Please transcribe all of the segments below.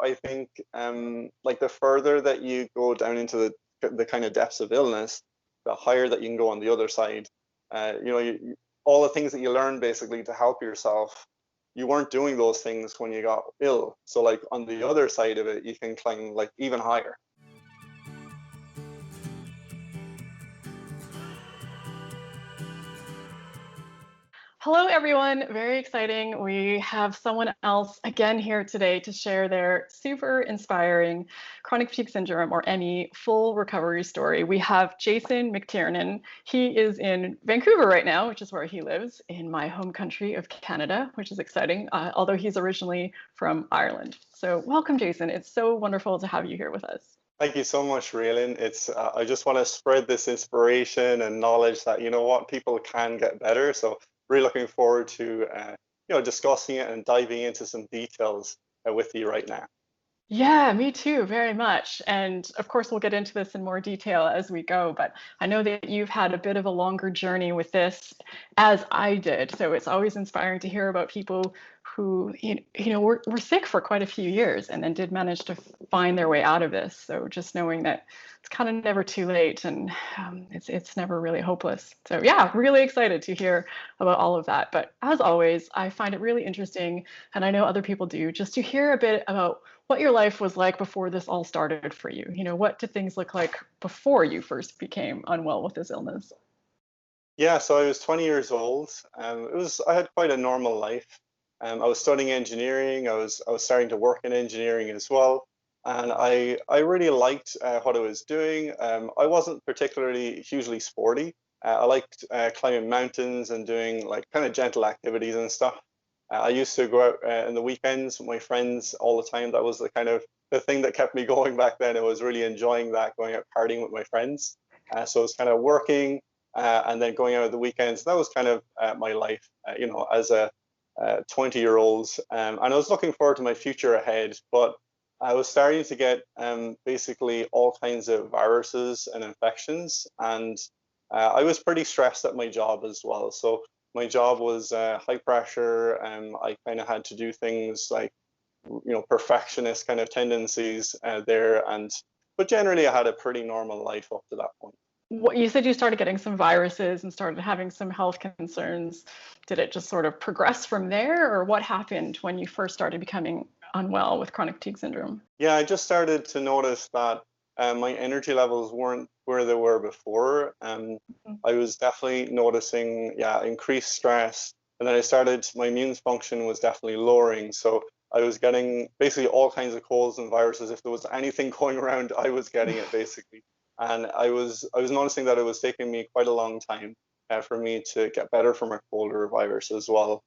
I think like the further that you go down into the kind of depths of illness, the higher that you can go on the other side. All the things that you learn basically to help yourself, you weren't doing those things when you got ill. So like on the other side of it, you can climb like even higher. Hello, everyone. Very exciting. We have someone else again here today to share their super inspiring chronic fatigue syndrome, or ME, full recovery story. We have Jason McTiernan. He is in Vancouver right now, which is where he lives, in my home country of Canada, which is exciting, although he's originally from Ireland. So welcome, Jason. It's so wonderful to have you here with us. Thank you so much, Raelan. I just want to spread this inspiration and knowledge that you know what, people can get better. So really looking forward to discussing it and diving into some details with you right now. Yeah, me too, very much. And of course, we'll get into this in more detail as we go, but I know that you've had a bit of a longer journey with this, as I did. So it's always inspiring to hear about people who, were sick for quite a few years and then did manage to find their way out of this. So just knowing that it's kind of never too late, and it's never really hopeless. So yeah, really excited to hear about all of that. But as always, I find it really interesting, and I know other people do, just to hear a bit about what your life was like before this all started for you. What did things look like before you first became unwell with this illness? Yeah, so I was 20 years old. I had quite a normal life. I was studying engineering. I was starting to work in engineering as well, and I really liked what I was doing. I wasn't particularly hugely sporty. I liked climbing mountains and doing like kind of gentle activities and stuff. I used to go out in the weekends with my friends all the time. That was the kind of the thing that kept me going back then. I was really enjoying that, going out partying with my friends. So it was kind of working and then going out at the weekends. That was kind of my life, as a 20-year-old. And I was looking forward to my future ahead, but I was starting to get basically all kinds of viruses and infections. And I was pretty stressed at my job as well. So my job was high pressure, and I kind of had to do things like, perfectionist kind of tendencies there. But generally, I had a pretty normal life up to that point. What you said, you started getting some viruses and started having some health concerns. Did it just sort of progress from there, or what happened when you first started becoming unwell with chronic fatigue syndrome? Yeah, I just started to notice that my energy levels weren't where they were before. I was definitely noticing, yeah, increased stress. And then my immune function was definitely lowering. So I was getting basically all kinds of colds and viruses. If there was anything going around, I was getting it basically. And I was noticing that it was taking me quite a long time for me to get better from a cold or a virus as well.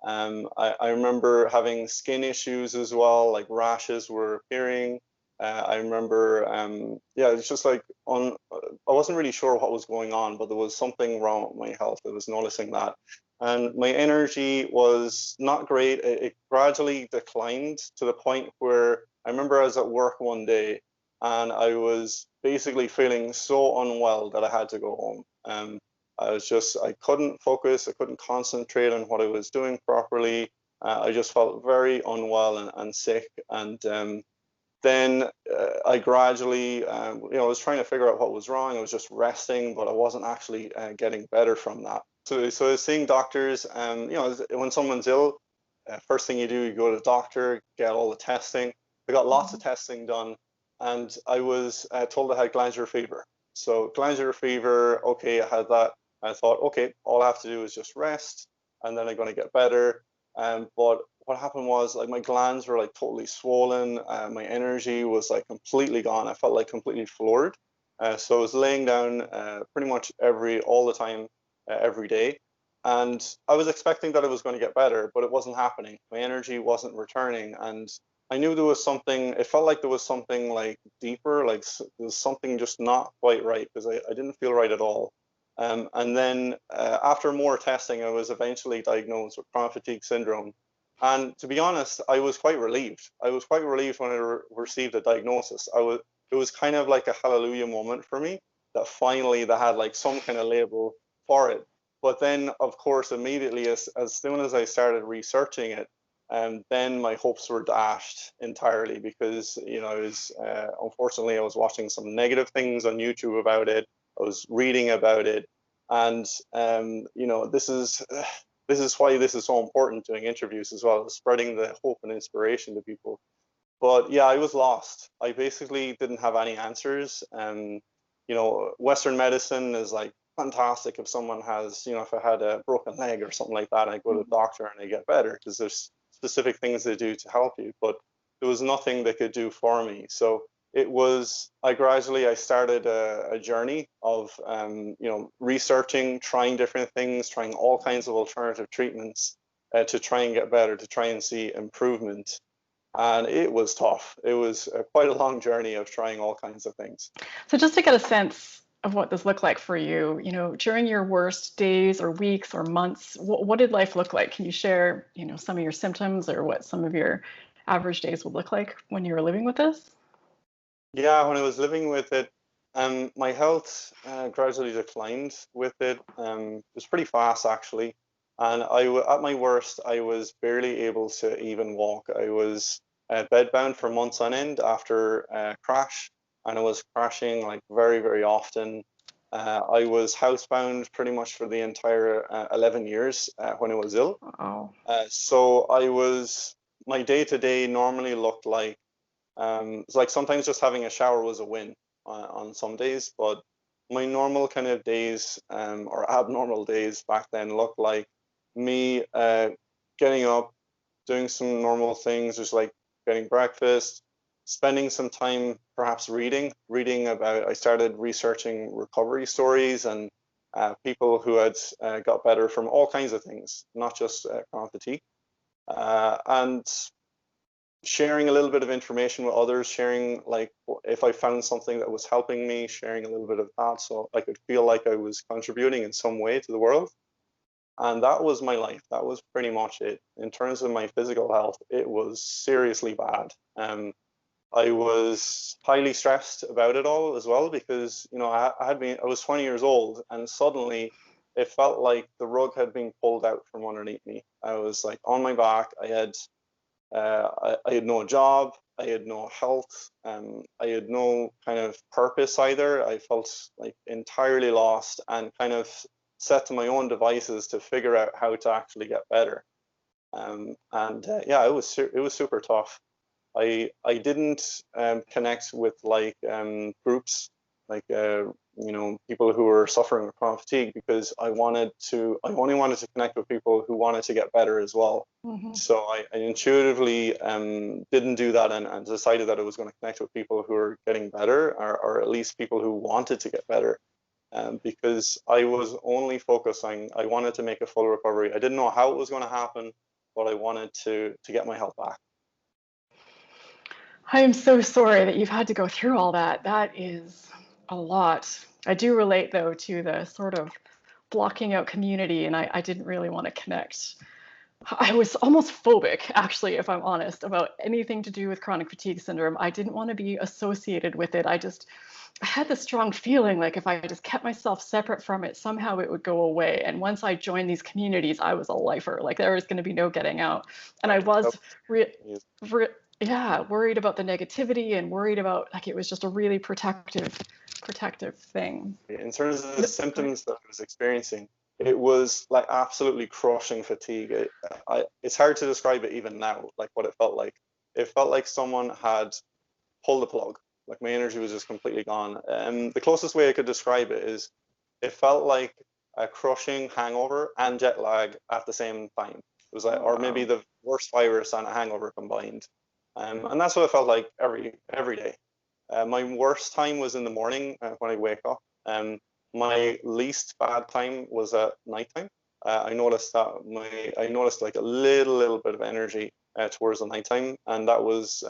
I remember having skin issues as well, like rashes were appearing. I remember, yeah, it's just like I wasn't really sure what was going on, but there was something wrong with my health. I was noticing that. And my energy was not great. It gradually declined to the point where I remember I was at work one day and I was basically feeling so unwell that I had to go home. I couldn't focus, I couldn't concentrate on what I was doing properly. I just felt very unwell and sick. And then I gradually, I was trying to figure out what was wrong. I was just resting, but I wasn't actually getting better from that. So I was seeing doctors. When someone's ill, first thing you do, you go to the doctor, get all the testing. I got lots of testing done, and I was told I had glandular fever. So glandular fever, okay, I had that. I thought, okay, all I have to do is just rest, and then I'm going to get better. But what happened was, like, my glands were like totally swollen. My energy was like completely gone. I felt like completely floored. So I was laying down pretty much all the time, every day. And I was expecting that it was going to get better, but it wasn't happening. My energy wasn't returning. And I knew there was something, it felt like there was something like deeper, like there was something just not quite right, because I didn't feel right at all. And then after more testing, I was eventually diagnosed with chronic fatigue syndrome. And to be honest, I was quite relieved. I was quite relieved when I received the diagnosis. It was kind of like a hallelujah moment for me, that finally they had like some kind of label for it. But then, of course, immediately as soon as I started researching it, then my hopes were dashed entirely because, I was, unfortunately, I was watching some negative things on YouTube about it. I was reading about it. And, this is why this is so important, doing interviews as well, spreading the hope and inspiration to people. But yeah, I was lost. I basically didn't have any answers. Western medicine is like fantastic if someone has, if I had a broken leg or something like that, I go to the doctor and I get better because there's specific things they do to help you. But there was nothing they could do for me. So I started a journey of, researching, trying different things, trying all kinds of alternative treatments to try and get better, to try and see improvement. And it was tough. It was quite a long journey of trying all kinds of things. So just to get a sense of what this looked like for you, during your worst days or weeks or months, what did life look like? Can you share, some of your symptoms or what some of your average days would look like when you were living with this? Yeah, when I was living with it, my health gradually declined with it. It was pretty fast, actually. And at my worst, I was barely able to even walk. I was bedbound for months on end after a crash, and I was crashing like very, very often. I was housebound pretty much for the entire 11 years when I was ill. Oh. So my day to day normally looked like, it's like sometimes just having a shower was a win on some days, but my normal kind of days or abnormal days back then looked like me getting up, doing some normal things, just like getting breakfast, spending some time perhaps reading about. I started researching recovery stories and people who had got better from all kinds of things, not just chronic fatigue, and sharing a little bit of information with others, sharing like if I found something that was helping me, sharing a little bit of that so I could feel like I was contributing in some way to the world. And that was my life. That was pretty much it. In terms of my physical health, it was seriously bad. I was highly stressed about it all as well because, I was 20 years old and suddenly it felt like the rug had been pulled out from underneath me. I was like on my back. I had no job. I had no health. I had no kind of purpose either. I felt like entirely lost and kind of set to my own devices to figure out how to actually get better. Yeah, it was super tough. I didn't connect with like groups like people who were suffering with chronic fatigue because I only wanted to connect with people who wanted to get better as well. Mm-hmm. So I intuitively didn't do that and decided that I was going to connect with people who are getting better or at least people who wanted to get better. Because I was only focusing, I wanted to make a full recovery. I didn't know how it was going to happen, but I wanted to get my health back. I am so sorry that you've had to go through all that. That is a lot. I do relate, though, to the sort of blocking out community, and I didn't really want to connect. I was almost phobic, actually, if I'm honest, about anything to do with chronic fatigue syndrome. I didn't want to be associated with it. I had this strong feeling like if I just kept myself separate from it, somehow it would go away. And once I joined these communities, I was a lifer. Like there was going to be no getting out. And I was worried about the negativity and worried about like it was just a really protective thing. In terms of the symptoms that I was experiencing, it was like absolutely crushing fatigue. It's hard to describe it even now, like what it felt like. It felt like someone had pulled the plug. Like my energy was just completely gone. And the closest way I could describe it is it felt like a crushing hangover and jet lag at the same time. It was like, or maybe the worst virus and a hangover combined. And that's what it felt like every day. My worst time was in the morning when I wake up. My least bad time was at nighttime. I noticed like a little bit of energy towards the nighttime, and that was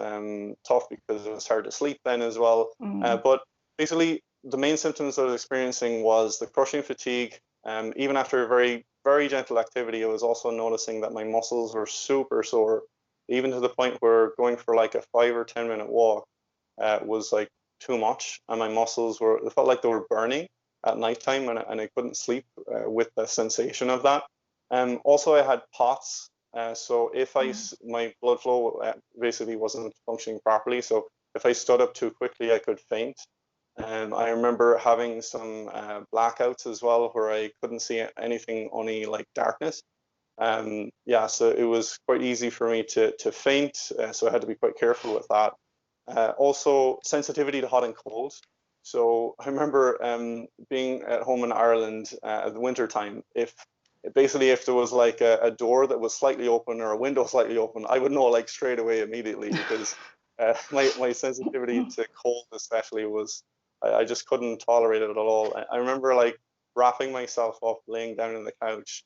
tough because it was hard to sleep then as well. But basically, the main symptoms I was experiencing was the crushing fatigue. Even after a very, very gentle activity, I was also noticing that my muscles were super sore, even to the point where going for like a 5 or 10 minute walk was like too much, and my muscles it felt like they were burning at nighttime, and I couldn't sleep with the sensation of that. Also, I had POTS, So if my blood flow basically wasn't functioning properly, so if I stood up too quickly, I could faint. I remember having some blackouts as well, where I couldn't see anything, only like darkness. Yeah, so it was quite easy for me to faint, so I had to be quite careful with that. Also, sensitivity to hot and cold. So I remember being at home in Ireland at the winter time. If there was like a door that was slightly open or a window slightly open, I would know like straight away immediately, because my sensitivity to cold especially was, I just couldn't tolerate it at all. I remember like wrapping myself up, laying down on the couch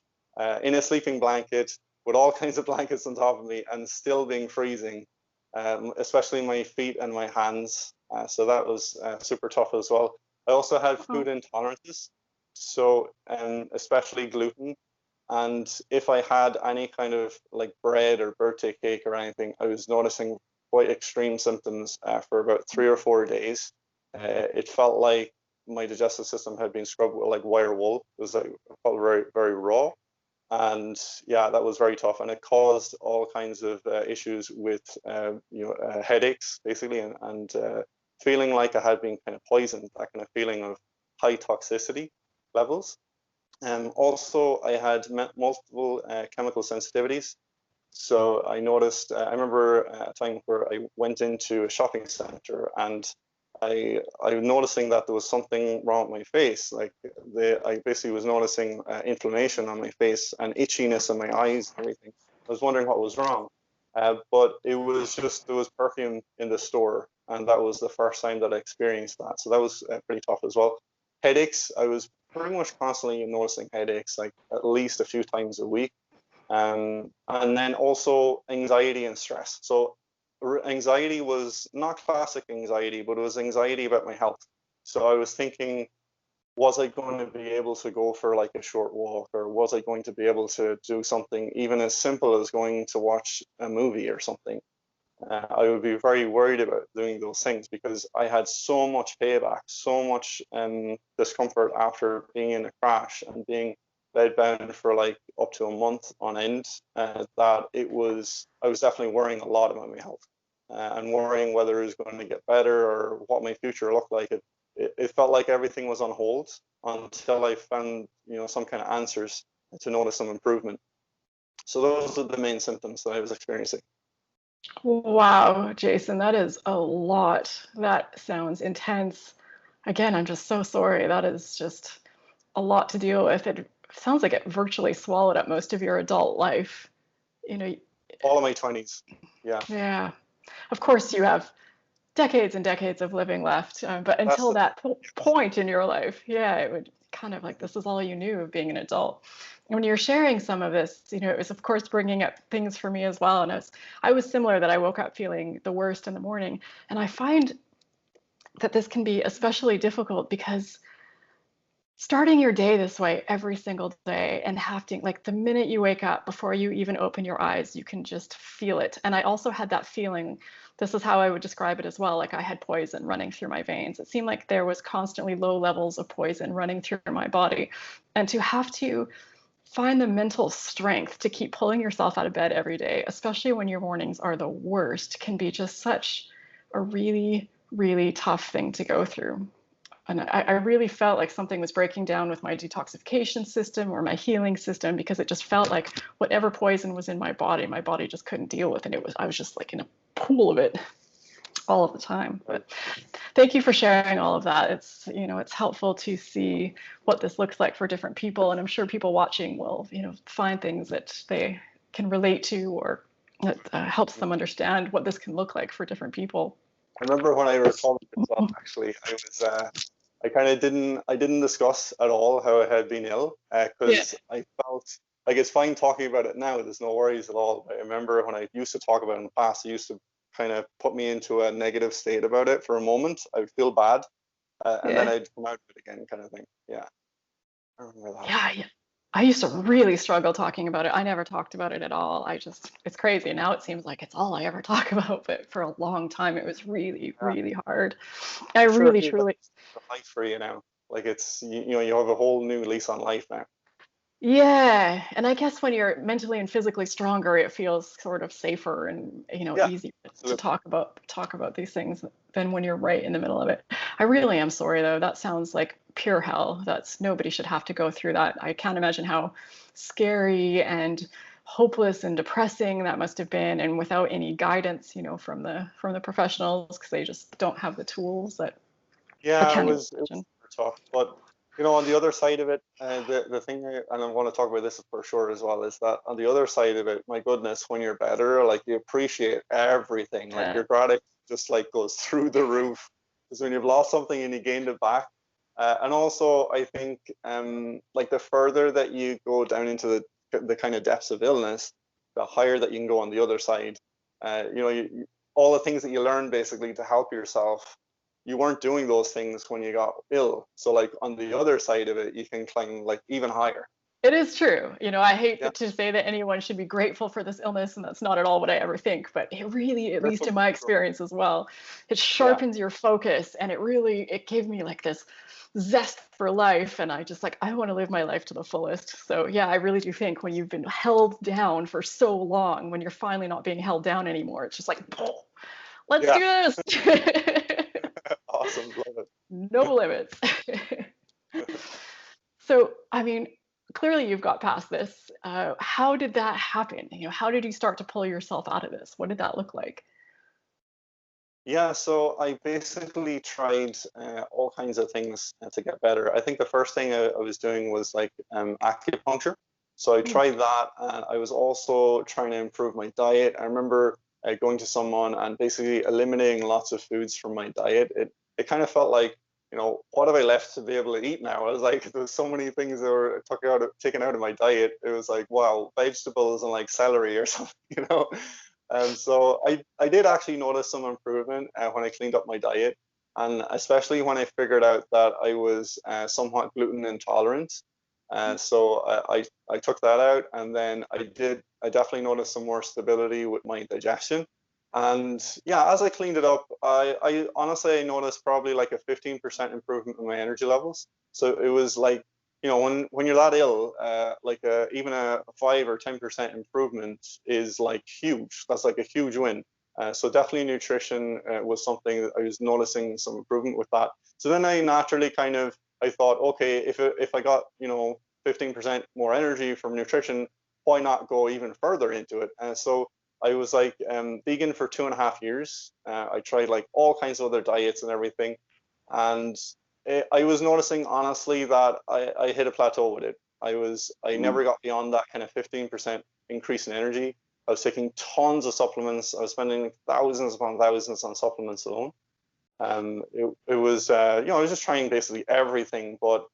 in a sleeping blanket with all kinds of blankets on top of me, and still being freezing, especially my feet and my hands. So that was super tough as well. I also had food intolerances, so especially gluten. And if I had any kind of like bread or birthday cake or anything, I was noticing quite extreme symptoms for about 3 or 4 days. It felt like my digestive system had been scrubbed with like wire wool. It was like, it felt very, very raw. And yeah, that was very tough, and it caused all kinds of issues with headaches basically, and feeling like I had been kind of poisoned, that kind of feeling of high toxicity levels. Also, I had multiple chemical sensitivities. So I noticed, I remember a time where I went into a shopping center, and I was noticing that there was something wrong with my face. Like I basically was noticing inflammation on my face and itchiness in my eyes and everything. I was wondering what was wrong. But it was just, there was perfume in the store, and that was the first time that I experienced that. So that was pretty tough as well. Headaches, I was pretty much constantly noticing headaches, like at least a few times a week. And then also anxiety and stress. So anxiety was not classic anxiety, but it was anxiety about my health. So I was thinking, was I going to be able to go for like a short walk, or was I going to be able to do something even as simple as going to watch a movie or something? I would be very worried about doing those things, because I had so much payback, so much discomfort after being in a crash and being bedbound for like up to a month on end, that I was definitely worrying a lot about my health, and worrying whether it was going to get better or what my future looked like. It felt like everything was on hold until I found some kind of answers to notice some improvement. So those are the main symptoms that I was experiencing. Wow, Jason, that is a lot. That sounds intense. Again, I'm just so sorry. That is just a lot to deal with. It sounds like it virtually swallowed up most of your adult life. You know, All of my 20s. Yeah. yeah. Of course, you have decades and decades of living left, but until that point in your life, yeah, it would kind of like this is all you knew of being an adult. And when you're sharing some of this, it was of course bringing up things for me as well. And I was similar, that I woke up feeling the worst in the morning. And I find that this can be especially difficult because starting your day this way every single day, and having, like, the minute you wake up, before you even open your eyes, you can just feel it. And I also had that feeling, this is how I would describe it as well, like I had poison running through my veins. It seemed like there was constantly low levels of poison running through my body. And to have to find the mental strength to keep pulling yourself out of bed every day, especially when your mornings are the worst, can be just such a really, really tough thing to go through. And I really felt like something was breaking down with my detoxification system or my healing system, because it just felt like whatever poison was in my body just couldn't deal with. And I was just like in a pool of it all of the time. But thank you for sharing all of that. It's helpful to see what this looks like for different people. And I'm sure people watching will, find things that they can relate to, or that helps them understand what this can look like for different people. I remember when I recovered myself, actually, I kind of didn't discuss at all how I had been ill, because I felt like it's fine talking about it now. There's no worries at all. But I remember when I used to talk about it in the past, it used to kind of put me into a negative state about it for a moment. I would feel bad, and then I'd come out of it again, kind of thing. Yeah, I remember that. Yeah. I used to really struggle talking about it. I never talked about it at all. It's crazy. Now it seems like it's all I ever talk about, but for a long time it was really, really hard. I really, truly. Life for you now. Like it's you have a whole new lease on life now. Yeah, and I guess when you're mentally and physically stronger, it feels sort of safer and, Yeah, easier to absolutely. talk about these things than when you're right in the middle of it. I really am sorry though. That sounds like pure hell. That's nobody should have to go through that. I can't imagine how scary and hopeless and depressing that must have been, and without any guidance, from the professionals, because they just don't have the tools that I Yeah, can't even it was imagine. super tough. But on the other side of it, the thing, and I want to talk about this for sure as well, is that on the other side of it, my goodness, when you're better, like you appreciate everything. Like Yeah. your gratitude just like goes through the roof. Because when you've lost something and you gained it back, and also I think like the further that you go down into the kind of depths of illness, the higher that you can go on the other side. All the things that you learn basically to help yourself, you weren't doing those things when you got ill. So like on the other side of it, you can climb like even higher. It is true. I Yeah, hate to say that anyone should be grateful for this illness, and that's not at all what I ever think, but it really, at least triple. in my experience as well, it Yeah, sharpens your focus, and it gave me like this zest for life, and I want to live my life to the fullest. So yeah, I really do think when you've been held down for so long, when you're finally not being held down anymore, it's just like, let's yeah, do this. awesome, love it. No limits. So, I mean, clearly you've got past this. How did that happen? How did you start to pull yourself out of this? What did that look like? Yeah, so I basically tried all kinds of things to get better. I think the first thing I was doing was like acupuncture. So I Mm, tried that. I was also trying to improve my diet. I remember going to someone and basically eliminating lots of foods from my diet. It kind of felt like, what have I left to be able to eat now? I was like, there's so many things that were taken out of my diet. It was like, wow, vegetables and like celery or something. So I did actually notice some improvement when I cleaned up my diet, and especially when I figured out that I was somewhat gluten intolerant. So I took that out, and then I definitely noticed some more stability with my digestion. And yeah, as I cleaned it up, I honestly noticed probably like a 15% improvement in my energy levels. So it was like, when you're that ill, like even a 5 or 10% improvement is like huge. That's like a huge win. So definitely nutrition was something that I was noticing some improvement with that. So then I naturally I thought, okay, if I got 15% more energy from nutrition, why not go even further into it? So I was like vegan for 2.5 years. I tried like all kinds of other diets and everything, and I was noticing honestly that I hit a plateau with it. I mm, never got beyond that kind of 15% increase in energy. I was taking tons of supplements. I was spending thousands upon thousands on supplements alone. It was I was just trying basically everything, but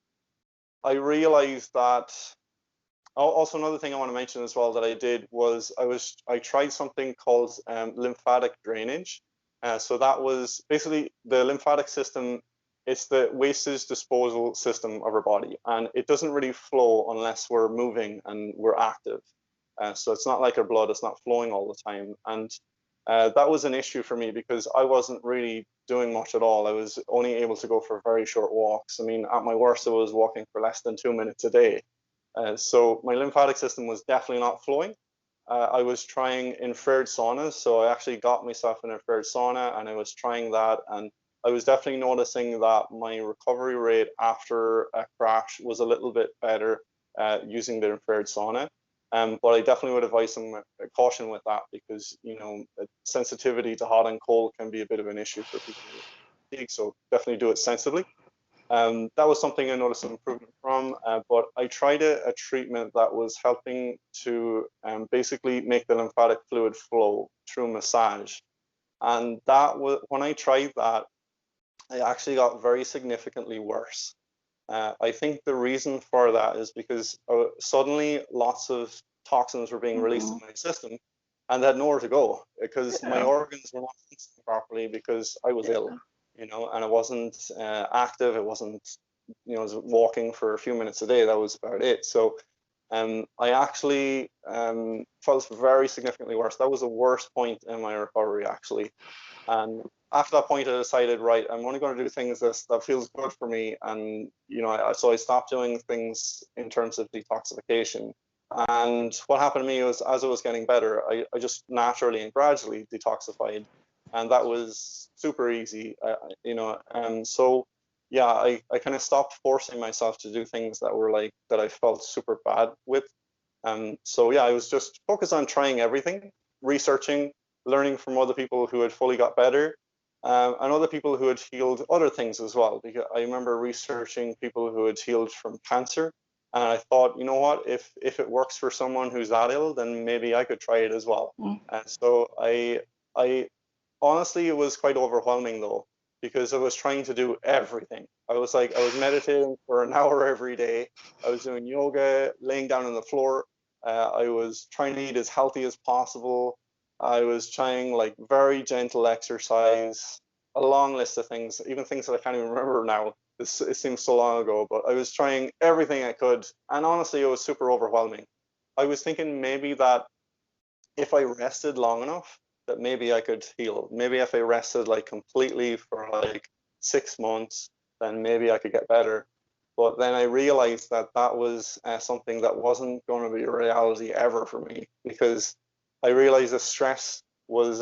I realized that. Also, another thing I want to mention as well that I did was I tried something called lymphatic drainage. So that was basically the lymphatic system. It's the wastage disposal system of our body, and it doesn't really flow unless we're moving and we're active. So it's not like our blood; it's not flowing all the time, and that was an issue for me because I wasn't really doing much at all. I was only able to go for very short walks. I mean, at my worst, I was walking for less than 2 minutes a day. So my lymphatic system was definitely not flowing. I was trying infrared saunas, so I actually got myself an infrared sauna, and I was trying that, and I was definitely noticing that my recovery rate after a crash was a little bit better using the infrared sauna. But I definitely would advise some caution with that because sensitivity to hot and cold can be a bit of an issue for people with fatigue. So definitely do it sensibly. That was something I noticed some improvement from, but I tried a treatment that was helping to basically make the lymphatic fluid flow through massage. And that was when I tried that, I actually got very significantly worse. I think the reason for that is because suddenly lots of toxins were being released in mhm. my system, and they had nowhere to go because my Yeah, organs were not functioning properly because I was ill, yeah. and I wasn't active. It wasn't, I was walking for a few minutes a day. That was about it. So, I actually felt very significantly worse. That was the worst point in my recovery, actually. And after that point, I decided, right, I'm only going to do things that feels good for me. And, so I stopped doing things in terms of detoxification. And what happened to me was, as I was getting better, I just naturally and gradually detoxified. And that was super easy, so yeah, I kind of stopped forcing myself to do things that I felt super bad with. So yeah, I was just focused on trying everything, researching, learning from other people who had fully got better, and other people who had healed other things as well. Because I remember researching people who had healed from cancer, and I thought, you know what, if it works for someone who's that ill, then maybe I could try it as well. And so I honestly, it was quite overwhelming though, because I was trying to do everything. I was meditating for an hour every day. I was doing yoga, laying down on the floor. I was trying to eat as healthy as possible. I was trying like very gentle exercise, a long list of things, even things that I can't even remember now. It seems so long ago, but I was trying everything I could. And honestly, it was super overwhelming. I was thinking maybe that if I rested long enough, that maybe I could heal. Maybe if I rested like completely for like 6 months, then maybe I could get better. But then I realized that that was something that wasn't going to be a reality ever for me, because I realized the stress was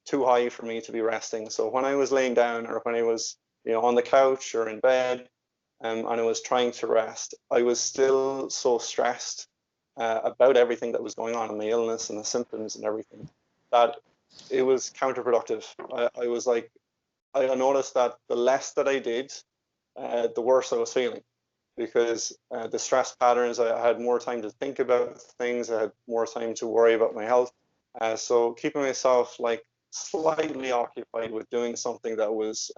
too high for me to be resting. So when I was laying down, or when I was on the couch or in bed, and I was trying to rest, I was still so stressed about everything that was going on in my illness and the symptoms and everything, that it was counterproductive. I noticed that the less that I did, the worse I was feeling, because the stress patterns, I had more time to think about things, I had more time to worry about my health. So keeping myself like slightly occupied with doing something that was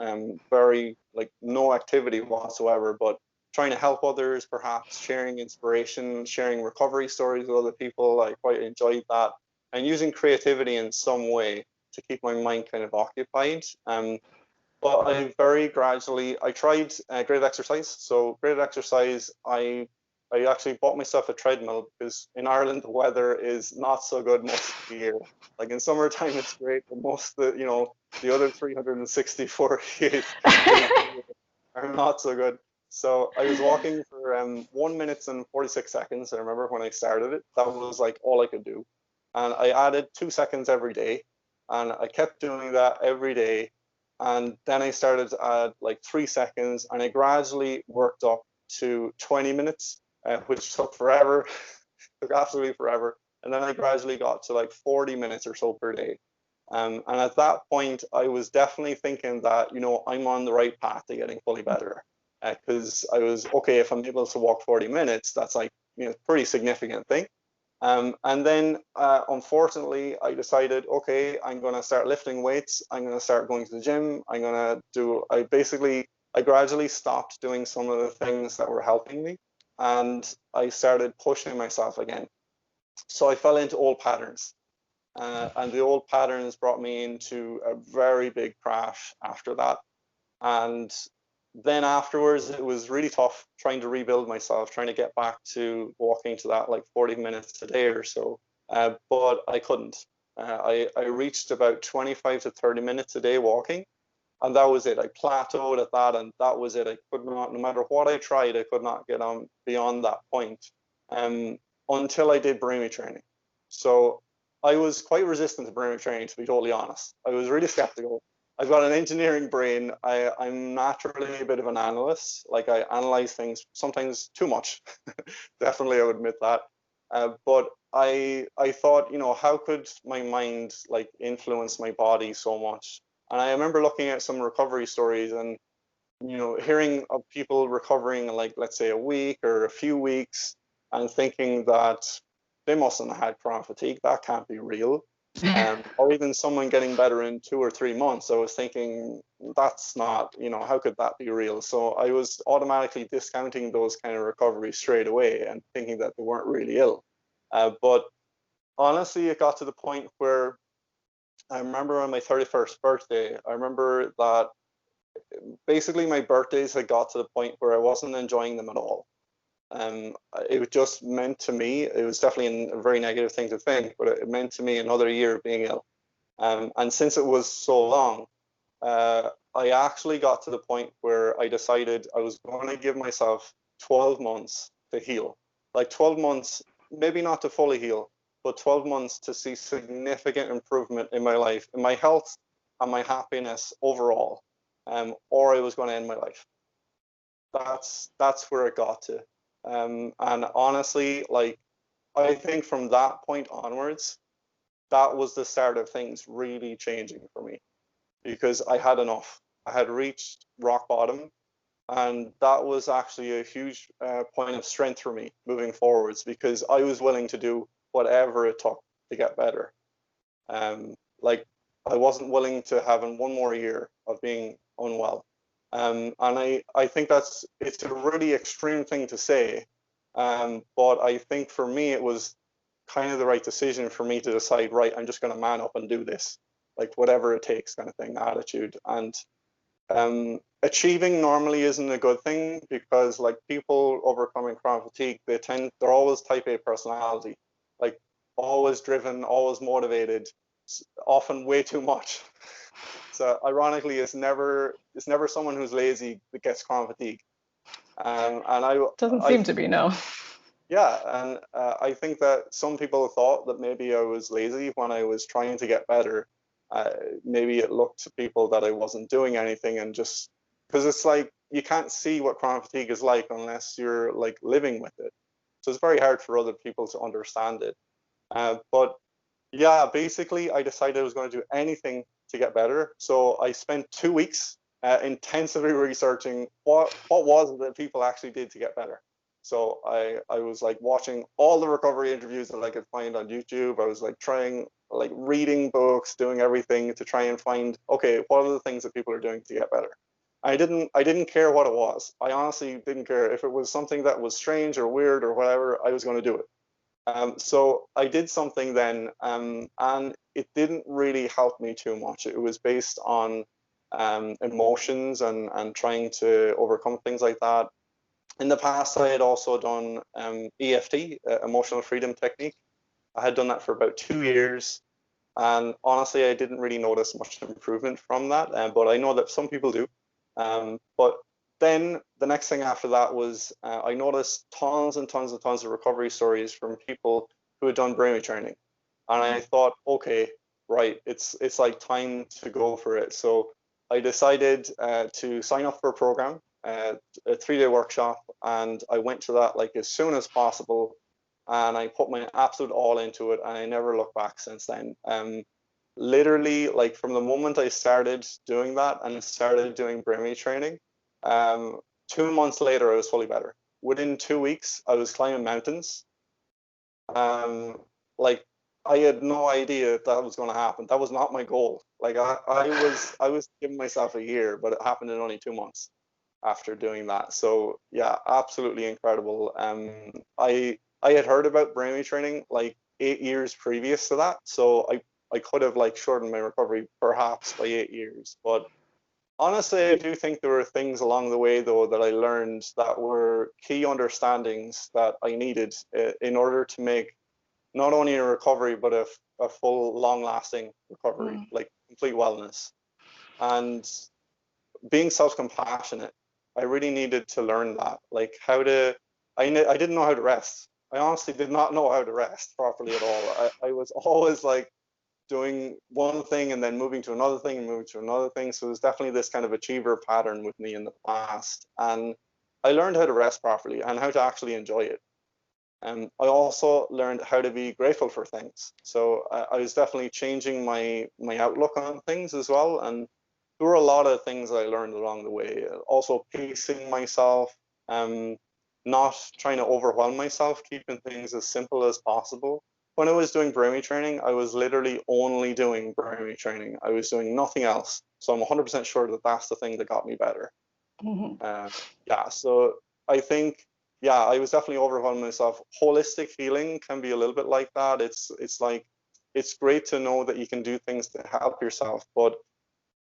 very like no activity whatsoever, but trying to help others, perhaps sharing inspiration, sharing recovery stories with other people. I quite enjoyed that, and using creativity in some way to keep my mind kind of occupied. But I very gradually, I tried graded exercise. So graded exercise, I actually bought myself a treadmill, because in Ireland the weather is not so good most of the year. Like in summertime it's great, but most of the other 364 days are not so good. So I was walking for 1 minute and 46 seconds. I remember when I started it, that was like all I could do. And I added 2 seconds every day. And I kept doing that every day. And then I started to add like 3 seconds, and I gradually worked up to 20 minutes, which took forever, took absolutely forever. And then I gradually got to like 40 minutes or so per day. And at that point, I was definitely thinking that, I'm on the right path to getting fully better. Because I was, okay, if I'm able to walk 40 minutes, that's like, pretty significant thing. And then, unfortunately, I decided, okay, I'm going to start lifting weights. I'm going to start going to the gym. I gradually stopped doing some of the things that were helping me, and I started pushing myself again. So I fell into old patterns. And the old patterns brought me into a very big crash after that. And then afterwards, it was really tough trying to rebuild myself, trying to get back to walking to that like 40 minutes a day or so. But I couldn't. I reached about 25 to 30 minutes a day walking, and that was it. I plateaued at that, and that was it. I could not, no matter what I tried, I could not get on beyond that point, until I did brain training. So I was quite resistant to brain training, to be totally honest. I was really skeptical. I've got an engineering brain. I'm naturally a bit of an analyst. Like, I analyze things sometimes too much. Definitely, I would admit that. But I thought, how could my mind like influence my body so much? And I remember looking at some recovery stories, and hearing of people recovering like, let's say, a week or a few weeks, and thinking that they mustn't have had chronic fatigue. That can't be real. Or even someone getting better in 2 or 3 months. I was thinking, that's not, how could that be real? So I was automatically discounting those kind of recoveries straight away and thinking that they weren't really ill. But honestly, it got to the point where I remember on my 31st birthday, I remember that basically my birthdays had got to the point where I wasn't enjoying them at all. It was just meant to me, it was definitely a very negative thing to think, but it meant to me another year of being ill. And since it was so long, I actually got to the point where I decided I was going to give myself 12 months to heal. Like 12 months, maybe not to fully heal, but 12 months to see significant improvement in my life, in my health and my happiness overall, or I was going to end my life. That's where it got to. And honestly, like I think from that point onwards, that was the start of things really changing for me because I had enough. I had reached rock bottom, and that was actually a huge point of strength for me moving forwards because I was willing to do whatever it took to get better. Like I wasn't willing to have in one more year of being unwell. And I think it's a really extreme thing to say, but I think for me it was kind of the right decision for me to decide, right, I'm just going to man up and do this, like whatever it takes, kind of thing, attitude. And achieving normally isn't a good thing because like people overcoming chronic fatigue, they're always type A personality, like always driven, always motivated, often way too much. So ironically, it's never someone who's lazy that gets chronic fatigue. And Doesn't I seem to be, no. yeah, and I think that some people thought that maybe I was lazy when I was trying to get better. Maybe it looked to people that I wasn't doing anything, and just because it's like you can't see what chronic fatigue is like unless you're like living with it. So it's very hard for other people to understand it. But yeah, basically, I decided I was going to do anything to get better. So I spent 2 weeks intensively researching what was it that people actually did to get better. So I was like watching all the recovery interviews that I could find on YouTube. I was like trying, like reading books, doing everything to try and find, okay, what are the things that people are doing to get better? I didn't care what it was. I honestly didn't care if it was something that was strange or weird or whatever. I was going to do it. So I did something then, and it didn't really help me too much. It was based on emotions and trying to overcome things like that. In the past, I had also done EFT, emotional freedom technique. I had done that for about 2 years, and honestly, I didn't really notice much improvement from that. But I know that some people do. But then the next thing after that was I noticed tons and tons and tons of recovery stories from people who had done brainwave training, and I thought, okay, right, it's like time to go for it. So I decided to sign up for a program, a 3-day workshop, and I went to that like as soon as possible, and I put my absolute all into it, and I never looked back since then. Literally, like from the moment I started doing that and started doing brainwave training, 2 months later, I was fully better. Within 2 weeks, I was climbing mountains. Like I had no idea that was going to happen. That was not my goal. Like I was giving myself a year, but it happened in only 2 months after doing that. So yeah, absolutely incredible. I had heard about brainwave training like 8 years previous to that, so I could have like shortened my recovery perhaps by 8 years. But honestly, I do think there were things along the way though that I learned that were key understandings that I needed in order to make not only a recovery but a full, long-lasting recovery, like complete wellness. And being self-compassionate, I really needed to learn that, like how to. I didn't know how to rest. I honestly did not know how to rest properly at all. I was always like doing one thing and then moving to another thing and moving to another thing. So there's definitely this kind of achiever pattern with me in the past. And I learned how to rest properly and how to actually enjoy it. And I also learned how to be grateful for things. So I was definitely changing my outlook on things as well. And there were a lot of things I learned along the way. Also pacing myself, not trying to overwhelm myself, keeping things as simple as possible. When I was doing brainwave training, I was literally only doing brainwave training. I was doing nothing else. So I'm 100% sure that that's the thing that got me better. Yeah, so I think, yeah, I was definitely overwhelming myself. Holistic healing can be a little bit like that. It's like, it's great to know that you can do things to help yourself, but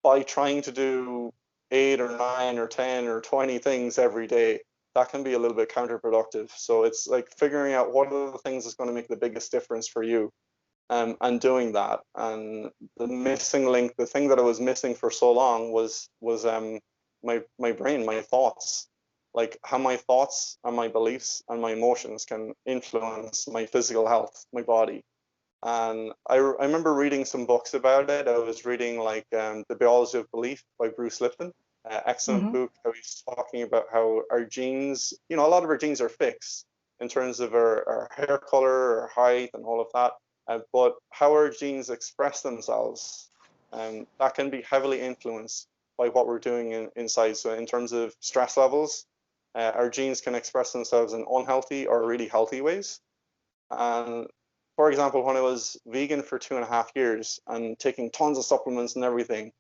by trying to do 8 or 9 or 10 or 20 things every day, that can be a little bit counterproductive. So it's like figuring out what are the things that's going to make the biggest difference for you. and doing that. And the missing link, the thing that I was missing for so long was my brain, my thoughts, like how my thoughts and my beliefs and my emotions can influence my physical health, my body. And I remember reading some books about it. I was reading like The Biology of Belief by Bruce Lipton. Excellent book. How he's talking about how our genes, a lot of our genes are fixed in terms of our hair color, our height, and all of that. But how our genes express themselves, that can be heavily influenced by what we're doing inside. So in terms of stress levels, our genes can express themselves in unhealthy or really healthy ways. And for example, when I was vegan for 2.5 years and taking tons of supplements and everything,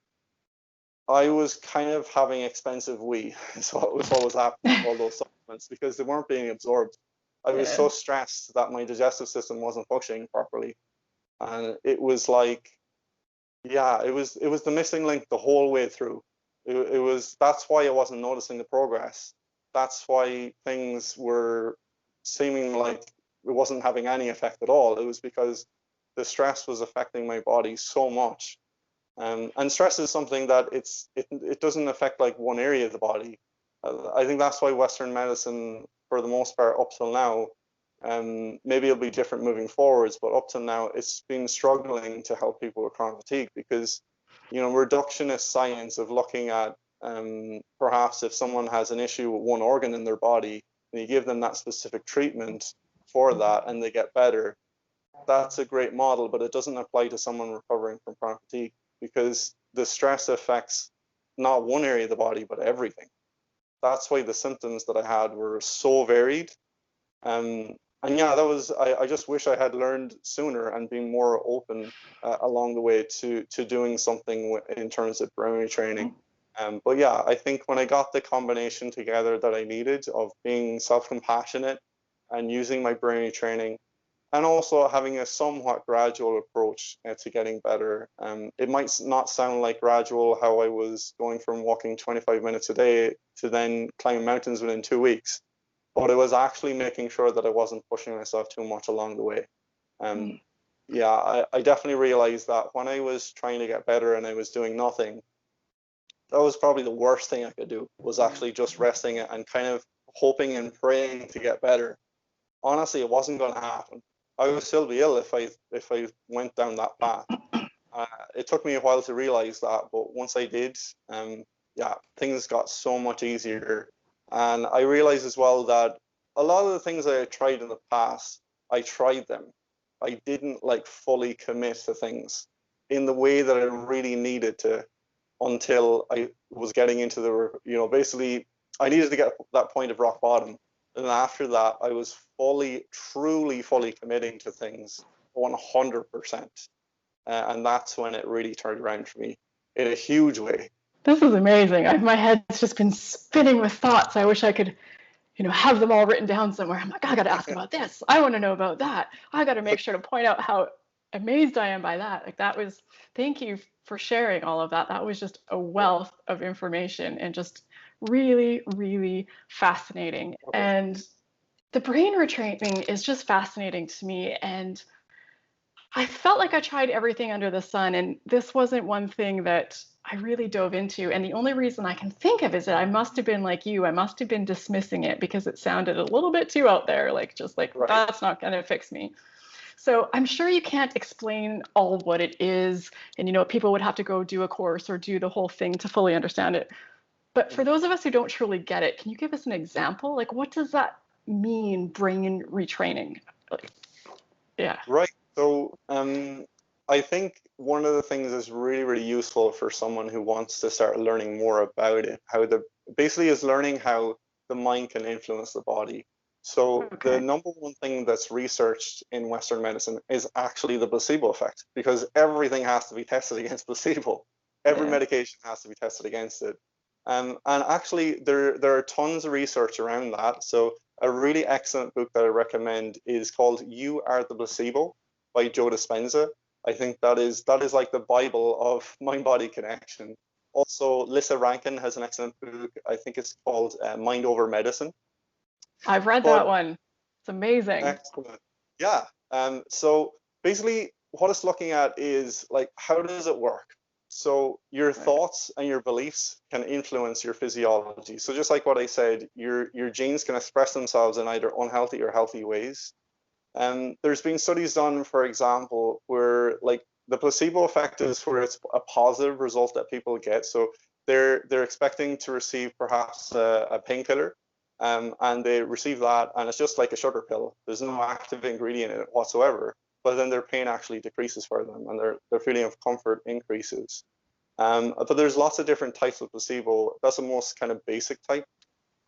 I was kind of having expensive wee. So it was what was happening with all those supplements because they weren't being absorbed. I was so stressed that my digestive system wasn't functioning properly. And it was like, yeah, it was the missing link the whole way through. That's why I wasn't noticing the progress. That's why things were seeming like it wasn't having any effect at all. It was because the stress was affecting my body so much. And stress is something that it doesn't affect like one area of the body. I think that's why Western medicine, for the most part, up till now, maybe it'll be different moving forwards, but up till now, it's been struggling to help people with chronic fatigue because, reductionist science of looking at perhaps if someone has an issue with one organ in their body, and you give them that specific treatment for that and they get better, that's a great model, but it doesn't apply to someone recovering from chronic fatigue because the stress affects not one area of the body, but everything. That's why the symptoms that I had were so varied. And yeah, I just wish I had learned sooner and been more open along the way to doing something in terms of brain training. But yeah, I think when I got the combination together that I needed of being self-compassionate and using my brain training, and also having a somewhat gradual approach to getting better. It might not sound like gradual how I was going from walking 25 minutes a day to then climbing mountains within 2 weeks, but it was actually making sure that I wasn't pushing myself too much along the way. Yeah, I definitely realized that when I was trying to get better and I was doing nothing, that was probably the worst thing I could do, was actually just resting and kind of hoping and praying to get better. Honestly, it wasn't going to happen. I would still be ill if I went down that path. It took me a while to realize that, but once I did, yeah, things got so much easier. And I realized as well that a lot of the things I tried in the past, I tried them. I didn't like fully commit to things in the way that I really needed to until I was getting into the, basically I needed to get that point of rock bottom. And after that, I was truly committing to things 100%. And that's when it really turned around for me in a huge way. This is amazing. My head's just been spinning with thoughts. I wish I could, have them all written down somewhere. I'm like, I got to ask about this. I want to know about that. I got to make sure to point out how amazed I am by that. Like thank you for sharing all of that. That was just a wealth of information and just really, really fascinating. And the brain retraining is just fascinating to me. And I felt like I tried everything under the sun, and this wasn't one thing that I really dove into. And the only reason I can think of is that I must have been like you. I must have been dismissing it because it sounded a little bit too out there, like Right. That's not going to fix me. So I'm sure you can't explain all what it is. And, people would have to go do a course or do the whole thing to fully understand it. But for those of us who don't truly get it, can you give us an example? Like, what does that mean, brain retraining? Yeah. Right. So I think one of the things that's really useful for someone who wants to start learning more about it, basically is learning how the mind can influence the body. So the number one thing that's researched in Western medicine is actually the placebo effect, because everything has to be tested against placebo. Every medication has to be tested against it. And actually, there are tons of research around that. So a really excellent book that I recommend is called "You Are the Placebo" by Joe Dispenza. I think that is like the Bible of mind-body connection. Also, Lissa Rankin has an excellent book. I think it's called "Mind Over Medicine." I've read that one. It's amazing. Excellent. Yeah. So basically, what it's looking at is like, how does it work? So your thoughts and your beliefs can influence your physiology. So just like what I said, your genes can express themselves in either unhealthy or healthy ways. There's been studies done, for example, where like the placebo effect is where it's a positive result that people get. So they're expecting to receive perhaps a painkiller, and they receive that, and it's just like a sugar pill. There's no active ingredient in it whatsoever. But then their pain actually decreases for them, and their feeling of comfort increases. But there's lots of different types of placebo. That's the most kind of basic type.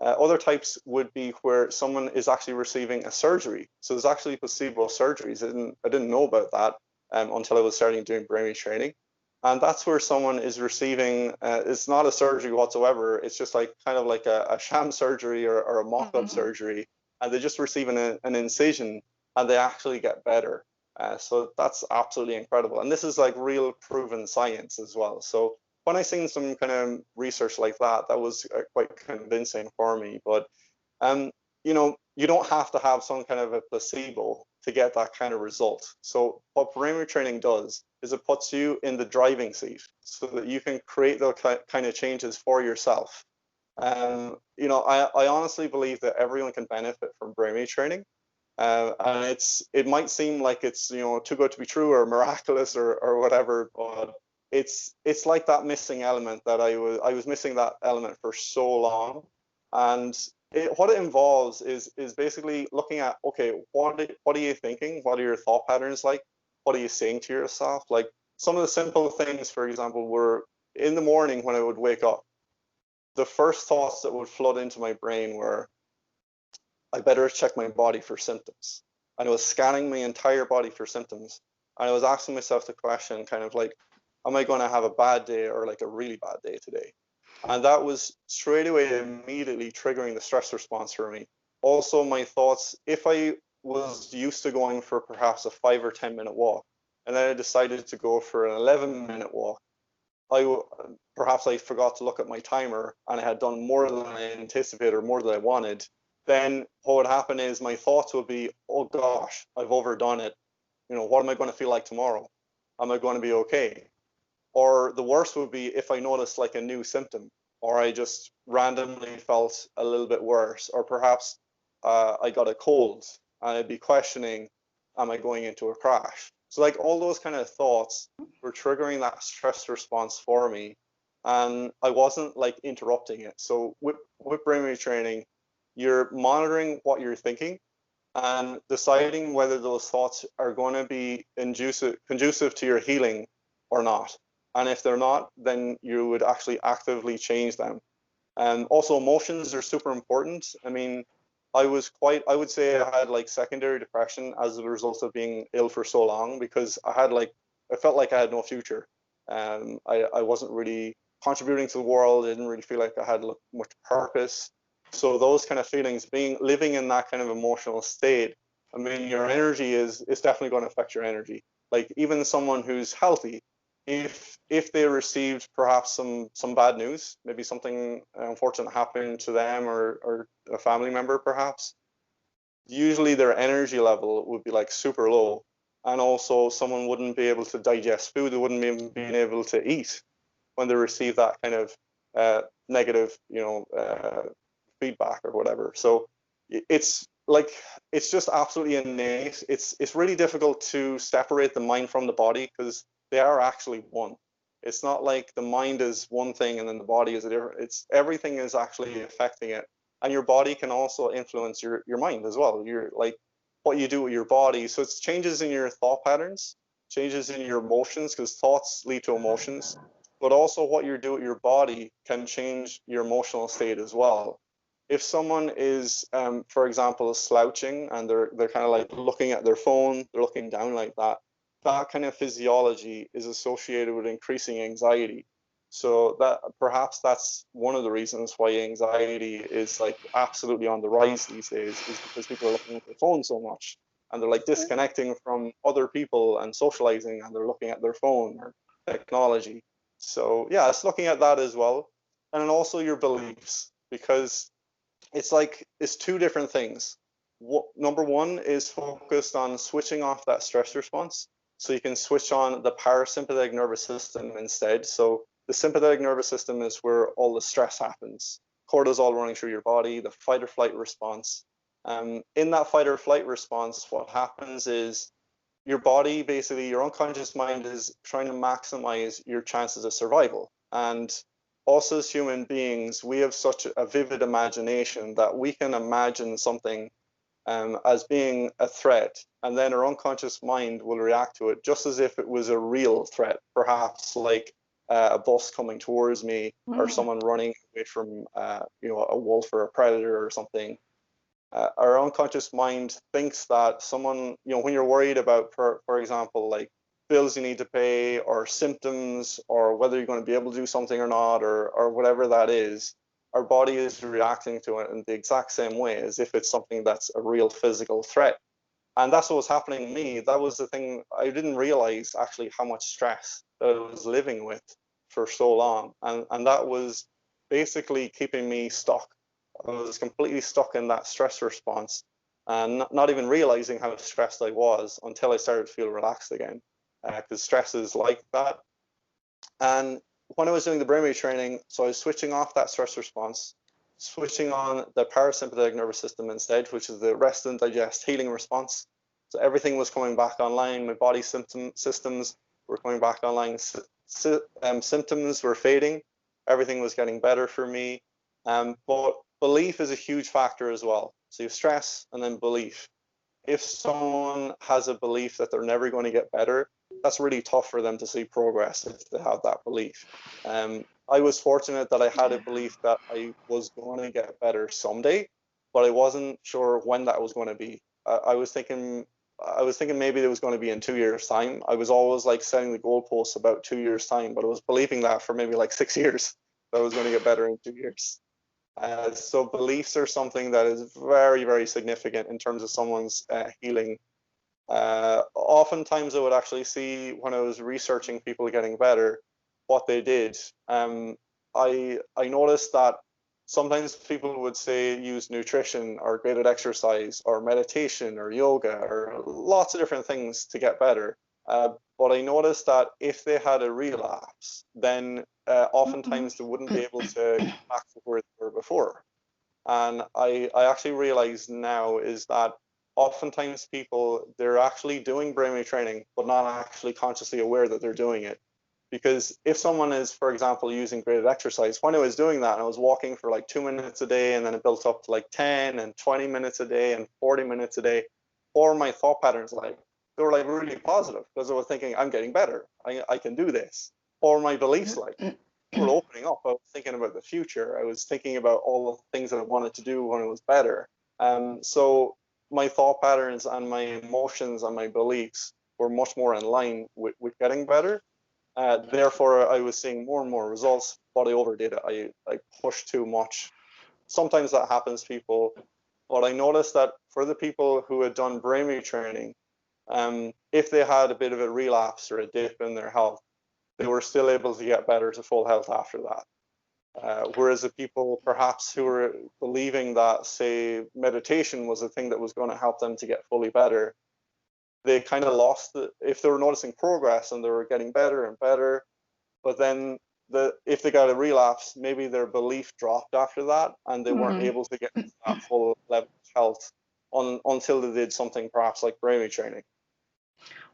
Other types would be where someone is actually receiving a surgery. So there's actually placebo surgeries. I didn't know about that until I was starting doing brain training. And that's where someone is receiving, it's not a surgery whatsoever. It's just like kind of like a sham surgery or a mock-up surgery. And they just receive an incision and they actually get better. So that's absolutely incredible. And this is like real proven science as well. So when I seen some kind of research like that, that was quite convincing for me. But, you know, you don't have to have some kind of a placebo to get that kind of result. So what brain retraining does is it puts you in the driving seat so that you can create those kind of changes for yourself. You know, I honestly believe that everyone can benefit from brain retraining. And it might seem like it's, you know, too good to be true or miraculous or whatever, but it's like that missing element that I was missing that element for so long. And what it involves is basically looking at, okay, what are you thinking? What are your thought patterns like? What are you saying to yourself? Like some of the simple things, for example, were in the morning when I would wake up, the first thoughts that would flood into my brain were, I better check my body for symptoms. And I was scanning my entire body for symptoms. And I was asking myself the question kind of like, am I going to have a bad day or like a really bad day today? And that was straight away immediately triggering the stress response for me. Also, my thoughts, if I was used to going for perhaps a 5 or 10 minute walk, and then I decided to go for an 11-minute walk, perhaps I forgot to look at my timer and I had done more than I anticipated or more than I wanted. Then what would happen is my thoughts would be, oh gosh, I've overdone it. You know, what am I going to feel like tomorrow? Am I going to be okay? Or the worst would be if I noticed like a new symptom, or I just randomly felt a little bit worse, or perhaps I got a cold and I'd be questioning, am I going into a crash? So like all those kind of thoughts were triggering that stress response for me, and I wasn't like interrupting it. So with brain retraining, you're monitoring what you're thinking and deciding whether those thoughts are going to be conducive to your healing or not. And if they're not, then you would actually actively change them. And also emotions are super important. I mean, I would say I had like secondary depression as a result of being ill for so long, because I felt like I had no future. I wasn't really contributing to the world. I didn't really feel like I had much purpose. So those kind of feelings, living in that kind of emotional state, I mean, your energy is definitely going to affect your energy. Like even someone who's healthy, if they received perhaps some bad news, maybe something unfortunate happened to them or a family member perhaps, usually their energy level would be like super low. And also someone wouldn't be able to digest food, they wouldn't even be able to eat when they receive that kind of negative, feedback or whatever. So it's just absolutely innate. It's really difficult to separate the mind from the body because they are actually one. It's not like the mind is one thing and then the body is a different. It's everything is actually affecting it, and your body can also influence your mind as well. You're like what you do with your body. So it's changes in your thought patterns, changes in your emotions, because thoughts lead to emotions, but also what you do with your body can change your emotional state as well. If someone is, for example, slouching and they're kind of like looking at their phone, they're looking down like that, that kind of physiology is associated with increasing anxiety. So that perhaps that's one of the reasons why anxiety is like absolutely on the rise these days, is because people are looking at their phone so much and they're like disconnecting from other people and socializing, and they're looking at their phone or technology. So yeah, it's looking at that as well. And then also your beliefs, because it's two different things. Number one is focused on switching off that stress response, So you can switch on the parasympathetic nervous system instead. So the sympathetic nervous system is where all the stress happens. Cortisol running through your body, the fight or flight response. In that fight or flight response, what happens is your body, basically your unconscious mind, is trying to maximize your chances of survival. And also as human beings, we have such a vivid imagination that we can imagine something as being a threat, and then our unconscious mind will react to it just as if it was a real threat, perhaps like a bus coming towards me, or someone running away from a wolf or a predator or something. Our unconscious mind thinks that someone, when you're worried about, for example, like bills you need to pay, or symptoms, or whether you're going to be able to do something or not, or whatever that is, our body is reacting to it in the exact same way as if it's something that's a real physical threat. And that's what was happening to me. That was the thing. I didn't realize actually how much stress that I was living with for so long. And that was basically keeping me stuck. I was completely stuck in that stress response, and not even realizing how stressed I was until I started to feel relaxed again. Because stress is like that. And when I was doing the brainwave training, so I was switching off that stress response, switching on the parasympathetic nervous system instead, which is the rest and digest healing response. So everything was coming back online. My body systems were coming back online. Symptoms were fading. Everything was getting better for me. But belief is a huge factor as well. So you have stress and then belief. If someone has a belief that they're never going to get better, that's really tough for them to see progress if they have that belief. I was fortunate that I had a belief that I was going to get better someday, but I wasn't sure when that was going to be. I was thinking maybe it was going to be in 2 years' time. I was always like setting the goalposts about 2 years' time, but I was believing that for maybe like 6 years, that I was going to get better in 2 years. So beliefs are something that is very, very significant in terms of someone's healing. Oftentimes I would actually see, when I was researching people getting better, what they did. I noticed that sometimes people would say use nutrition or graded exercise or meditation or yoga or lots of different things to get better. But I noticed that if they had a relapse, then oftentimes they wouldn't be able to get back to where they were before. And I actually realize now is that oftentimes people, they're actually doing brainwave training, but not actually consciously aware that they're doing it. Because if someone is, for example, using graded exercise, when I was doing that, and I was walking for like 2 minutes a day, and then it built up to like 10 and 20 minutes a day and 40 minutes a day, or my thought patterns, like they were like really positive, because I was thinking, I'm getting better, I can do this. Or my beliefs, like were opening up. I was thinking about the future. I was thinking about all the things that I wanted to do when it was better. So my thought patterns and my emotions and my beliefs were much more in line with getting better. Therefore, I was seeing more and more results, but I overdid it. I pushed too much. Sometimes that happens to people, but I noticed that for the people who had done brainwave training, if they had a bit of a relapse or a dip in their health, they were still able to get better to full health after that. Whereas the people perhaps who were believing that, say, meditation was the thing that was going to help them to get fully better, they kind of lost it. If they were noticing progress and they were getting better and better, but then if they got a relapse, maybe their belief dropped after that, and they weren't able to get to that full level of health until they did something perhaps like brainwave training.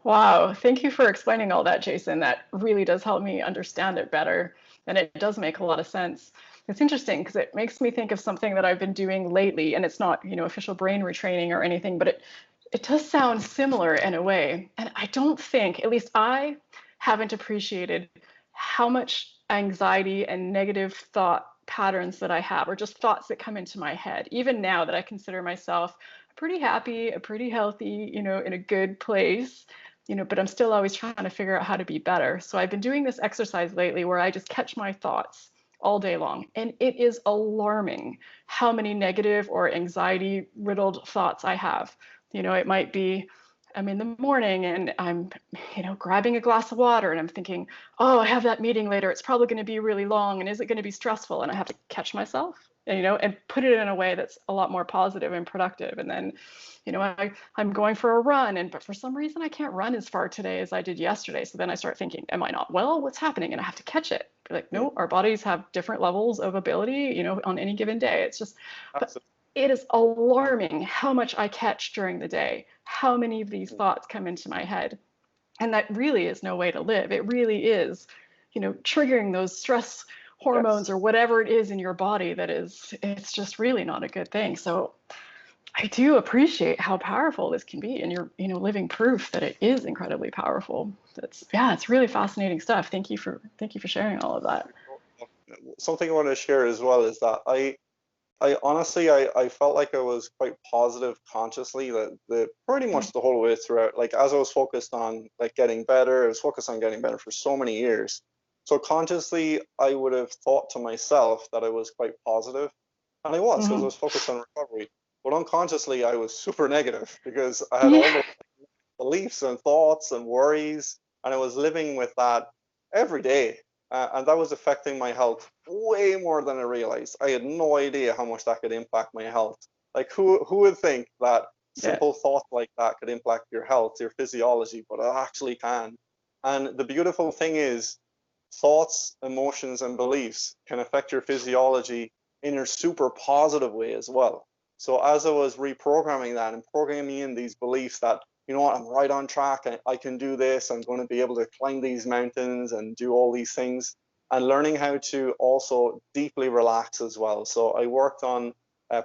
Wow, thank you for explaining all that, Jason. That really does help me understand it better, and it does make a lot of sense. It's interesting because it makes me think of something that I've been doing lately, and it's not, official brain retraining or anything, but it does sound similar in a way. And I don't think, at least I haven't appreciated how much anxiety and negative thought patterns that I have, or just thoughts that come into my head, even now that I consider myself pretty happy, pretty healthy, in a good place, but I'm still always trying to figure out how to be better. So I've been doing this exercise lately where I just catch my thoughts all day long. And it is alarming how many negative or anxiety riddled thoughts I have. It might be, I'm in the morning and I'm, grabbing a glass of water and I'm thinking, oh, I have that meeting later. It's probably going to be really long and is it going to be stressful? And I have to catch myself, and put it in a way that's a lot more positive and productive. And then, I'm going for a run, but for some reason I can't run as far today as I did yesterday. So then I start thinking, am I not well? What's happening? And I have to catch it. Be like, no, our bodies have different levels of ability, on any given day. It's just, but Absolutely. it is alarming how much I catch during the day, how many of these thoughts come into my head. And that really is no way to live. It really is, triggering those stress hormones Yes. or whatever it is in your body it's just really not a good thing. So I do appreciate how powerful this can be, and you're, living proof that it is incredibly powerful. It's really fascinating stuff. Thank you for sharing all of that. Something I want to share as well is that I honestly, I felt like I was quite positive consciously that pretty much the whole way throughout. Like as I was focused on like getting better, I was focused on getting better for so many years. So consciously, I would have thought to myself that I was quite positive, and I was because I Mm-hmm. was focused on recovery. But unconsciously, I was super negative because I had all Yeah. those beliefs and thoughts and worries, and I was living with that every day, and that was affecting my health way more than I realized. I had no idea how much that could impact my health. Like who would think that Yeah. simple thought like that could impact your health, your physiology, but it actually can. And the beautiful thing is, thoughts, emotions, and beliefs can affect your physiology in a super positive way as well. So as I was reprogramming that and programming in these beliefs that, you know what, I'm right on track, I can do this, I'm going to be able to climb these mountains and do all these things, and learning how to also deeply relax as well. So I worked on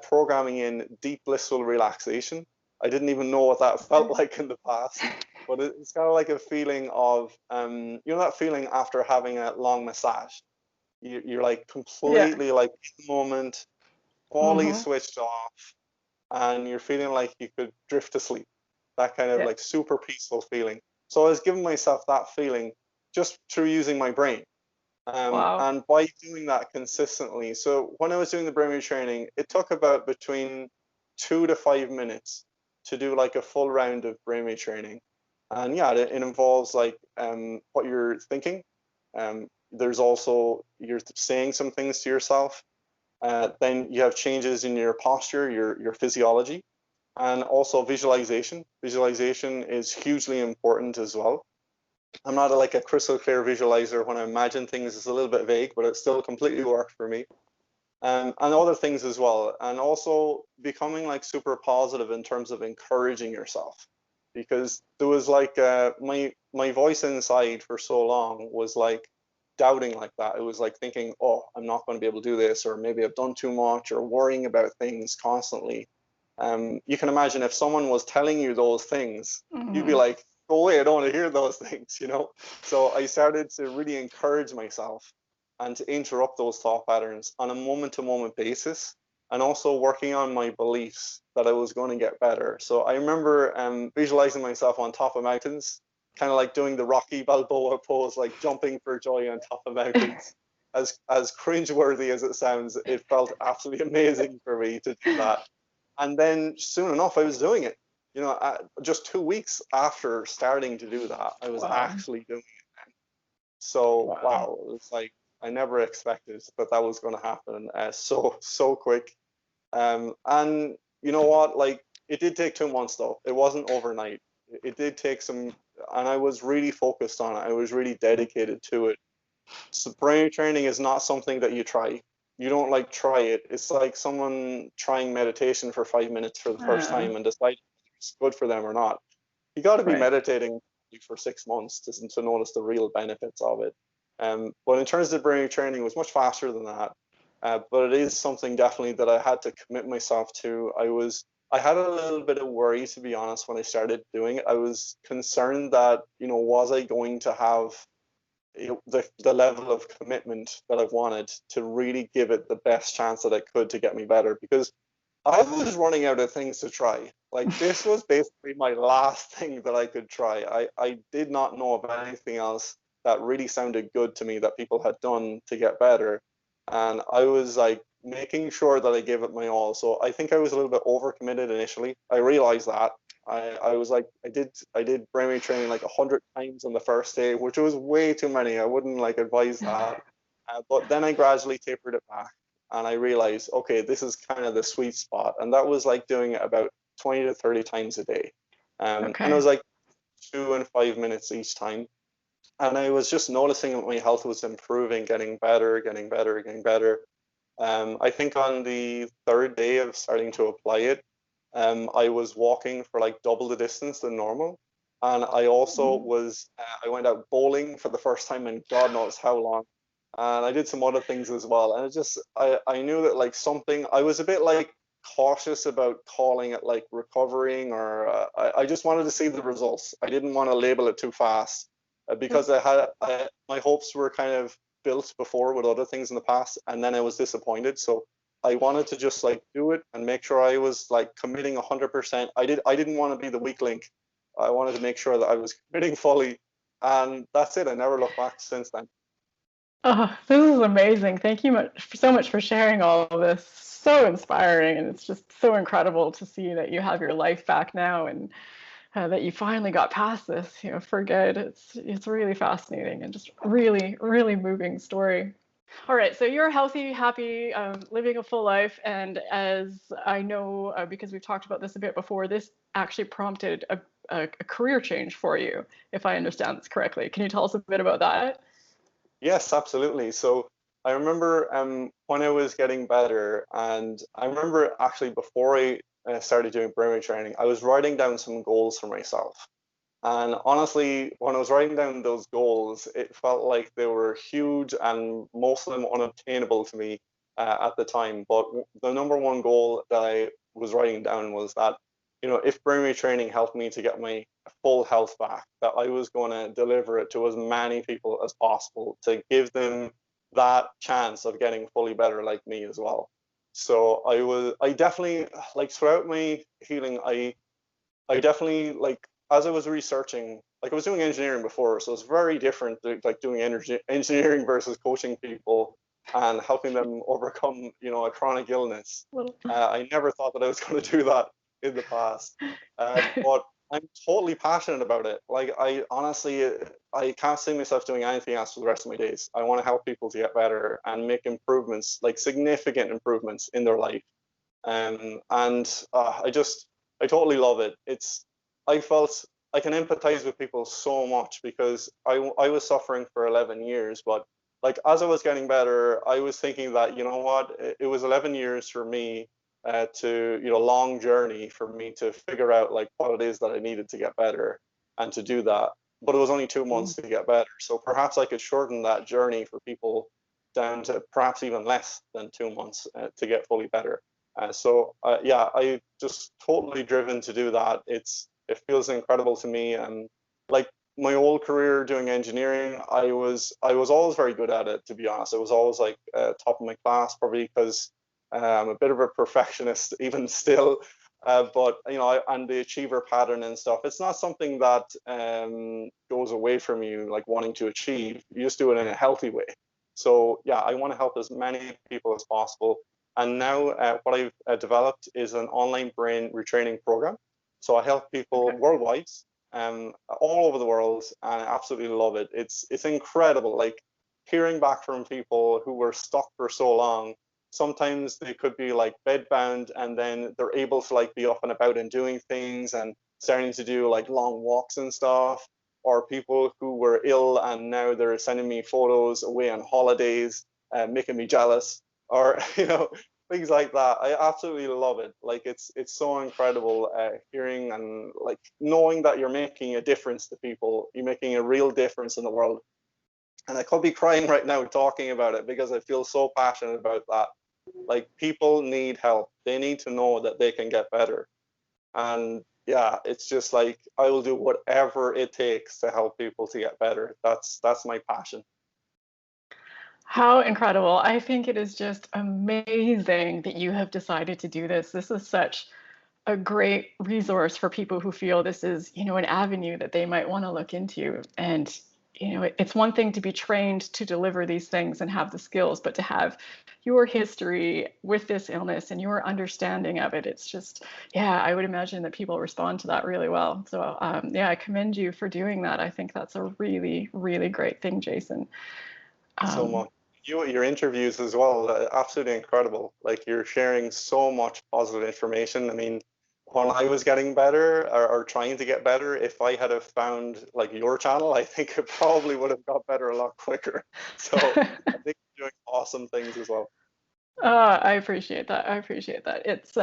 programming in deep blissful relaxation. I didn't even know what that felt like in the past, but it's kind of like a feeling of, that feeling after having a long massage. You're like Yeah. completely like in the moment, fully Mm-hmm. switched off, and you're feeling like you could drift to sleep. That kind of Yeah. like super peaceful feeling. So I was giving myself that feeling just through using my brain. Wow. And by doing that consistently, so when I was doing the brainwave training, it took about between 2 to 5 minutes to do like a full round of brainwave training. And yeah, it involves like what you're thinking. There's also you're saying some things to yourself. Then you have changes in your posture, your physiology, and also visualization. Visualization is hugely important as well. I'm not like a crystal clear visualizer. When I imagine things, it's a little bit vague, but it still completely worked for me. And other things as well. And also becoming like super positive in terms of encouraging yourself. Because there was like my voice inside for so long was like doubting like that. It was like thinking, oh, I'm not going to be able to do this, or maybe I've done too much, or worrying about things constantly. You can imagine if someone was telling you those things, you'd be Mm-hmm. like, go away, I don't want to hear those things. So I started to really encourage myself and to interrupt those thought patterns on a moment to moment basis, and also working on my beliefs that I was going to get better. So I remember visualizing myself on top of mountains, kind of like doing the Rocky Balboa pose, like jumping for joy on top of mountains. As cringeworthy as it sounds, it felt absolutely amazing for me to do that. And then soon enough, I was doing it. Just 2 weeks after starting to do that, I was Wow. actually doing it. So Wow. wow, it was like I never expected that was going to happen so quick. And you know what? Like it did take 2 months though. It wasn't overnight. It did take some, and I was really focused on it. I was really dedicated to it. So brain training is not something that you try. You don't like try it. It's like someone trying meditation for 5 minutes for the first Uh, time and decide if it's good for them or not. You got to be right. meditating for 6 months to notice the real benefits of it. But in terms of brain training, it was much faster than that. But it is something definitely that I had to commit myself to. I had a little bit of worry, to be honest, when I started doing it. I was concerned that, was I going to have the level of commitment that I wanted to really give it the best chance that I could to get me better, because I was running out of things to try. Like this was basically my last thing that I could try. I did not know of anything else that really sounded good to me that people had done to get better. And I was like making sure that I gave it my all. So I think I was a little bit overcommitted initially. I realized that. I was like, I did brainwave training like 100 times on the first day, which was way too many. I wouldn't like advise that. But then I gradually tapered it back, and I realized, okay, this is kind of the sweet spot, and that was like doing it about 20 to 30 times a day, and it Okay. was like 2 and 5 minutes each time. And I was just noticing that my health was improving, getting better, getting better, getting better. I think on the third day of starting to apply it, I was walking for like double the distance than normal. And I also Mhm. was, I went out bowling for the first time in God knows how long. And I did some other things as well. And it just, I knew that like something, I was a bit like cautious about calling it like recovering, or I just wanted to see the results. I didn't want to label it too fast because my hopes were kind of built before with other things in the past, and then I was disappointed. So I wanted to just like do it and make sure I was like committing 100%. I didn't want to be the weak link. I wanted to make sure that I was committing fully, and that's it. I never looked back since then. Oh, this is amazing. Thank you so much for sharing all of this. So inspiring, and it's just so incredible to see that you have your life back now, and that you finally got past this, for good. It's really fascinating and just really, really moving story. All right, so you're healthy, happy, living a full life, and as I know, because we've talked about this a bit before, this actually prompted a career change for you, if I understand this correctly. Can you tell us a bit about that? Yes, absolutely. So I remember when I was getting better, and I remember actually before I started doing brainwave training, I was writing down some goals for myself. And honestly, when I was writing down those goals, it felt like they were huge and most of them unobtainable to me at the time. But the number one goal that I was writing down was that, if brainwave training helped me to get my full health back, that I was going to deliver it to as many people as possible to give them that chance of getting fully better like me as well. So I definitely, like, throughout my healing, I definitely, like, as I was researching, like I was doing engineering before, so it's very different, like doing energy engineering versus coaching people and helping them overcome, a chronic illness. Little. I never thought that I was going to do that in the past, but I'm totally passionate about it. Like, I honestly, I can't see myself doing anything else for the rest of my days. I want to help people to get better and make improvements, like significant improvements in their life. And I totally love it. I felt I can empathize with people so much because I was suffering for 11 years, but like as I was getting better, I was thinking that, you know what, it was 11 years for me long journey for me to figure out like what it is that I needed to get better and to do that. But it was only 2 months to get better. So perhaps I could shorten that journey for people down to perhaps even less than 2 months to get fully better. Yeah, I just totally driven to do that. It feels incredible to me, and like my whole career doing engineering, I was always very good at it. To be honest, I was always like top of my class, probably because I'm a bit of a perfectionist even still. But and the achiever pattern and stuff, it's not something that goes away from you, like wanting to achieve. You just do it in a healthy way. So yeah, I want to help as many people as possible. And now what I've developed is an online brain retraining program. So I help people Okay. worldwide, all over the world, and I absolutely love it. It's incredible. Like hearing back from people who were stuck for so long. Sometimes they could be like bedbound, and then they're able to like be up and about and doing things and starting to do like long walks and stuff. Or people who were ill and now they're sending me photos away on holidays, making me jealous, or things like that. I absolutely love it. Like it's so incredible hearing and like knowing that you're making a difference to people. You're making a real difference in the world. And I could be crying right now talking about it because I feel so passionate about that. Like people need help. They need to know that they can get better. And yeah, it's just like I will do whatever it takes to help people to get better. That's my passion. How incredible. I think it is just amazing that you have decided to do this. This is such a great resource for people who feel this is, an avenue that they might want to look into. And it's one thing to be trained to deliver these things and have the skills, but to have your history with this illness and your understanding of it, it's just, yeah, I would imagine that people respond to that really well. So, yeah, I commend you for doing that. I think that's a really, really great thing, Jason. So Um, much. Your interviews as well, absolutely incredible. Like you're sharing so much positive information. I mean, when I was getting better or trying to get better, if I had have found like your channel, I think it probably would have got better a lot quicker. So I think you're doing awesome things as well. I appreciate that. I appreciate that. It's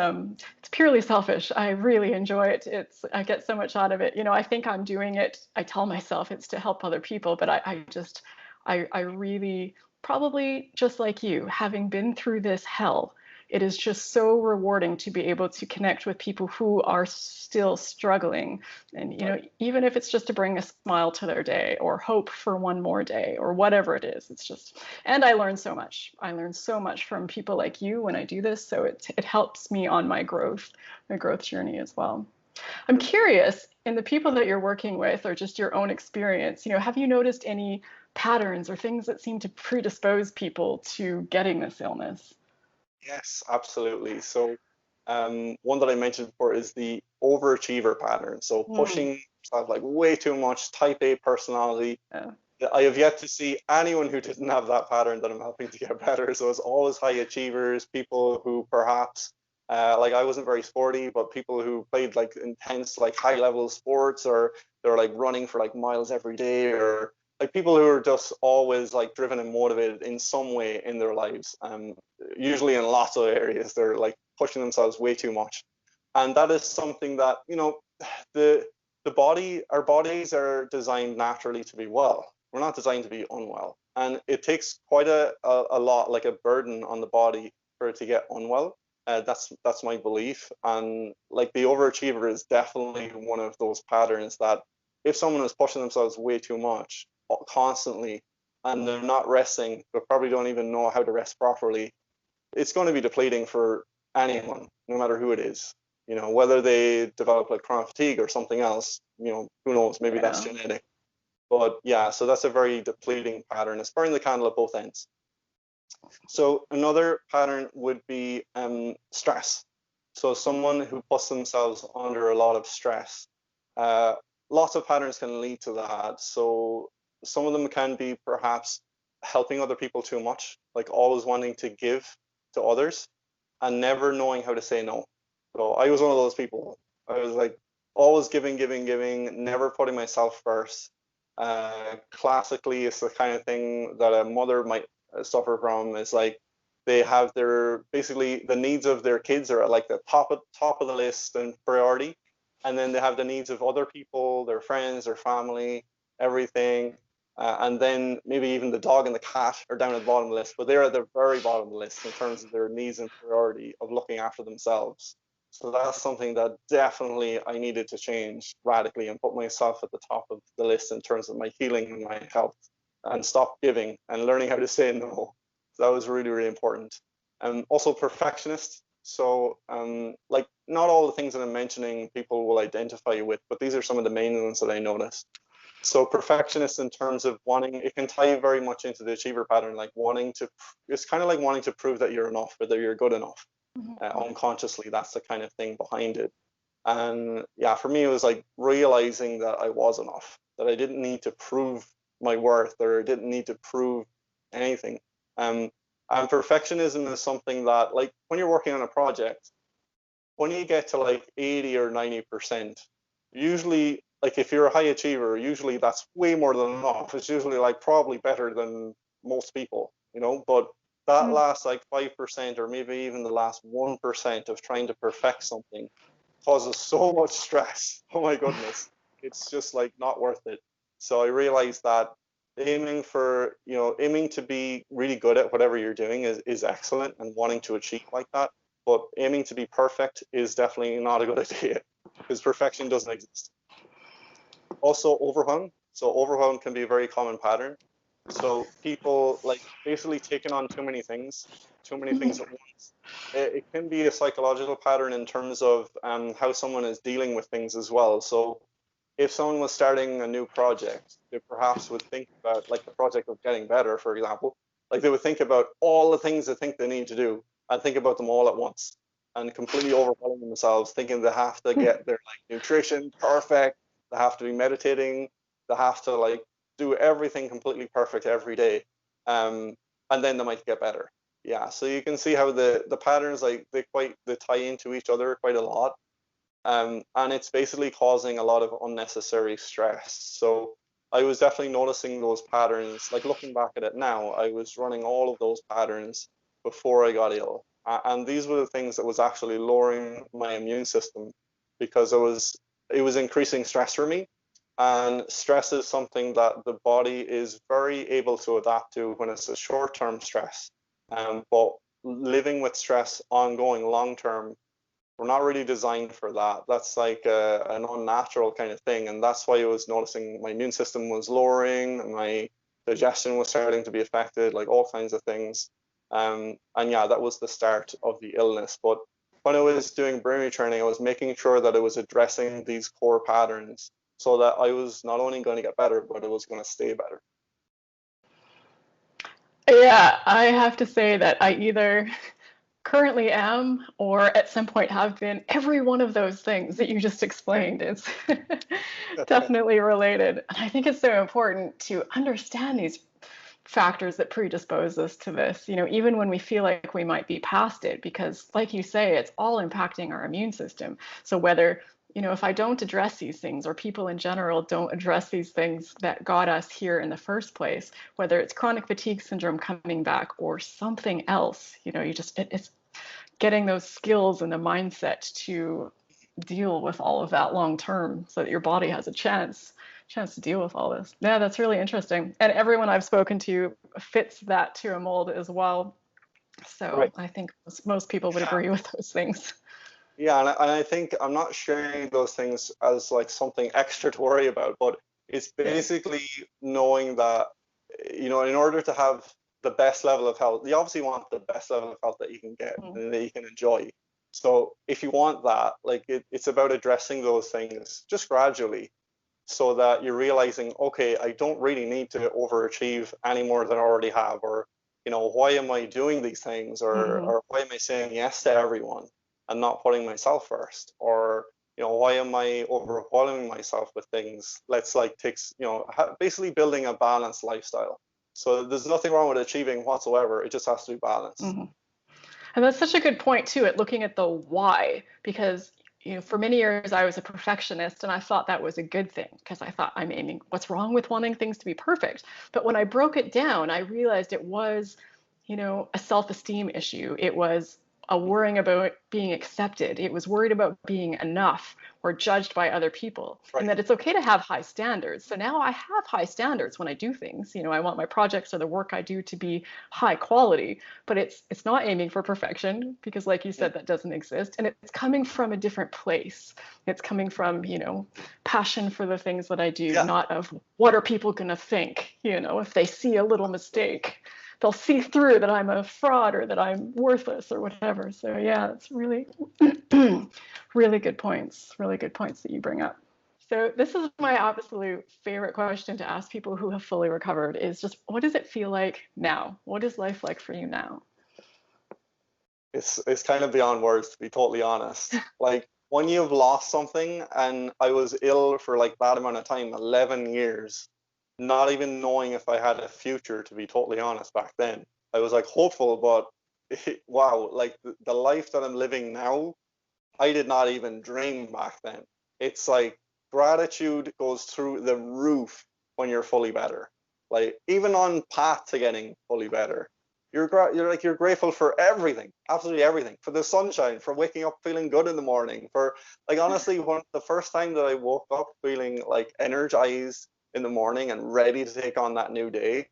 purely selfish. I really enjoy it. I get so much out of it. I think I'm doing it. I tell myself it's to help other people, but I really, probably just like you, having been through this hell, it is just so rewarding to be able to connect with people who are still struggling. And, Right. even if it's just to bring a smile to their day or hope for one more day or whatever it is, it's just, and I learn so much. I learn so much from people like you when I do this. So it helps me on my growth journey as well. I'm curious, in the people that you're working with or just your own experience, have you noticed any patterns or things that seem to predispose people to getting this illness? Yes, absolutely. So, one that I mentioned before is the overachiever pattern. So Mm, pushing yourself like way too much, type A personality. yeah. I have yet to see anyone who didn't have that pattern that I'm helping to get better. So it's always high achievers, people who perhaps, like I wasn't very sporty, but people who played like intense, like high level sports, or they're like running for like miles every day, or like people who are just always like driven and motivated in some way in their lives. Usually in lots of areas, they're like pushing themselves way too much. And that is something that, the our bodies are designed naturally to be well. We're not designed to be unwell. And it takes quite a lot, like a burden on the body for it to get unwell. That's my belief. And like the overachiever is definitely one of those patterns that if someone is pushing themselves way too much constantly and they're not resting, but probably don't even know how to rest properly, it's going to be depleting for anyone, no matter who it is. Whether they develop like chronic fatigue or something else, who knows, maybe that's Yeah. genetic. But yeah, so that's a very depleting pattern. It's burning the candle at both ends. So another pattern would be stress. So someone who puts themselves under a lot of stress. Uh, Lots of patterns can lead to that. So some of them can be perhaps helping other people too much, like always wanting to give to others and never knowing how to say no. So I was one of those people. I was like always giving, giving, giving, never putting myself first. Classically, it's the kind of thing that a mother might suffer from. It's like they have their basically the needs of their kids are at like the top of the list and priority, and then they have the needs of other people, their friends, their family, everything. And then maybe even the dog and the cat are down at the bottom of the list, but they're at the very bottom of the list in terms of their needs and priority of looking after themselves. So that's something that definitely I needed to change radically and put myself at the top of the list in terms of my healing and my health and stop giving and learning how to say no. So that was really, really important. And also perfectionist. So like not all the things that I'm mentioning people will identify with, but these are some of the main ones that I noticed. So perfectionist in terms of wanting, it can tie very much into the achiever pattern, like it's kind of like wanting to prove that you're enough or that you're good enough. Mhm. Unconsciously, that's the kind of thing behind it. And yeah, for me, it was like realizing that I was enough, that I didn't need to prove my worth or didn't need to prove anything. Um, and perfectionism is something that, like, when you're working on a project, when you get to like 80 or 90%, usually, like, if you're a high achiever, usually that's way more than enough. It's usually like probably better than most people. But that Mhm. last like 5% or maybe even the last 1% of trying to perfect something causes so much stress. Oh my goodness. It's just like not worth it. So I realized that aiming to be really good at whatever you're doing is excellent and wanting to achieve like that. But aiming to be perfect is definitely not a good idea because perfection doesn't exist. Also, overwhelm. So overwhelm can be a very common pattern. So people like basically taking on too many things Mhm. at once. It can be a psychological pattern in terms of how someone is dealing with things as well. So if someone was starting a new project, they perhaps would think about, like, the project of getting better, for example, like they would think about all the things they think they need to do and think about them all at once and completely overwhelming themselves, thinking they have to get their like nutrition perfect, they have to be meditating, they have to like do everything completely perfect every day, and then they might get better. Yeah, so you can see how the patterns like they tie into each other quite a lot, and it's basically causing a lot of unnecessary stress. So I was definitely noticing those patterns. Like looking back at it now, I was running all of those patterns before I got ill, and these were the things that was actually lowering my immune system because it was increasing stress for me, and stress is something that the body is very able to adapt to when it's a short-term stress. But living with stress ongoing long term, we're not really designed for that. That's like an unnatural kind of thing. And that's why I was noticing my immune system was lowering and my digestion was starting to be affected, like all kinds of things. And yeah, that was the start of the illness. But when I was doing brain training, I was making sure that I was addressing these core patterns so that I was not only going to get better, but I was going to stay better. Yeah, I have to say that I either currently am or at some point have been every one of those things that you just explained is definitely related. And I think it's so important to understand these factors that predispose us to this, even when we feel like we might be past it, because like you say, it's all impacting our immune system. So whether, if I don't address these things, or people in general don't address these things that got us here in the first place, whether it's chronic fatigue syndrome coming back or something else, it's getting those skills and the mindset to deal with all of that long term so that your body has a chance to deal with all this. Yeah, that's really interesting. And everyone I've spoken to fits that to a mold as well. So Right. I think most people would agree with those things. Yeah, and I think I'm not sharing those things as like something extra to worry about, but it's basically knowing that, in order to have the best level of health, you obviously want the best level of health that you can get Mm. and that you can enjoy. So if you want that, like it's about addressing those things just gradually so that you're realizing, okay, I don't really need to overachieve any more than I already have, or, why am I doing these things, Mm-hmm. or why am I saying yes to everyone and not putting myself first, or, why am I overwhelming myself with things? Let's like take, basically building a balanced lifestyle. So there's nothing wrong with achieving whatsoever. It just has to be balanced. Mm-hmm. And that's such a good point too, at looking at the why, because for many years I was a perfectionist and I thought that was a good thing because I thought I'm aiming, what's wrong with wanting things to be perfect? But when I broke it down, I realized it was, a self-esteem issue. It was a worrying about being accepted. It was worried about being enough or judged by other people, and Right. that it's okay to have high standards. So now I have high standards when I do things. I want my projects or the work I do to be high quality, but it's not aiming for perfection because like you said, that doesn't exist, and it's coming from a different place. It's coming from passion for the things that I do, Yeah. not of what are people going to think, if they see a little mistake, they'll see through that I'm a fraud or that I'm worthless or whatever. So yeah, it's really really good points that you bring up. So this is my absolute favorite question to ask people who have fully recovered is just, what does it feel like now? What is life like for you now? It's kind of beyond words, to be totally honest. Like when you've lost something, and I was ill for like that amount of time, 11 years, not even knowing if I had a future, to be totally honest, back then. I was like hopeful, but wow, like the life that I'm living now, I did not even dream back then. It's like gratitude goes through the roof when you're fully better. Like even on path to getting fully better, you're grateful for everything, absolutely everything, for the sunshine, for waking up feeling good in the morning, for like honestly, when the first time that I woke up feeling like energized in the morning and ready to take on that new day,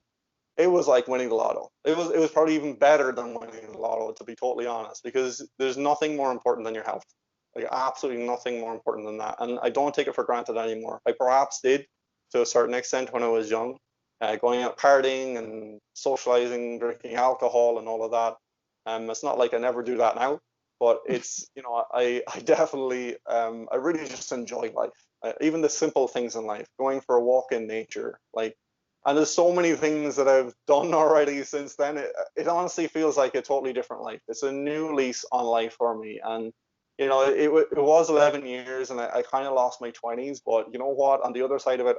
it was like winning the lotto. It was probably even better than winning the lotto, to be totally honest, because there's nothing more important than your health. Like absolutely nothing more important than that. And I don't take it for granted anymore. I perhaps did to a certain extent when I was young, going out partying and socializing, drinking alcohol and all of that. It's not like I never do that now, but it's I definitely I really just enjoy life. even the simple things in life, going for a walk in nature, like, and there's so many things that I've done already since then. It honestly feels like a totally different life. It's a new lease on life for me. And, you know, it was 11 years and I kind of lost my 20s. But you know what? On the other side of it,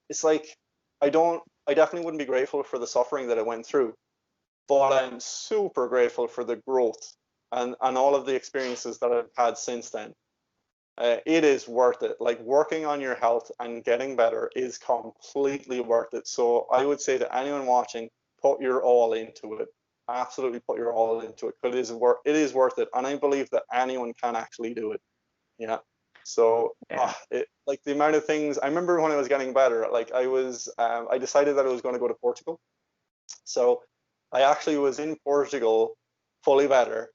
it's like I definitely wouldn't be grateful for the suffering that I went through. But I'm super grateful for the growth and all of the experiences that I've had since then. It is worth it. Like, working on your health and getting better is completely worth it. So I would say to anyone watching, put your all into it. Absolutely put your all into it, because it is worth it. And I believe that anyone can actually do it. Yeah. So Yeah. like the amount of things I remember when I was getting better, like I decided that I was going to go to Portugal. So I actually was in Portugal, fully better,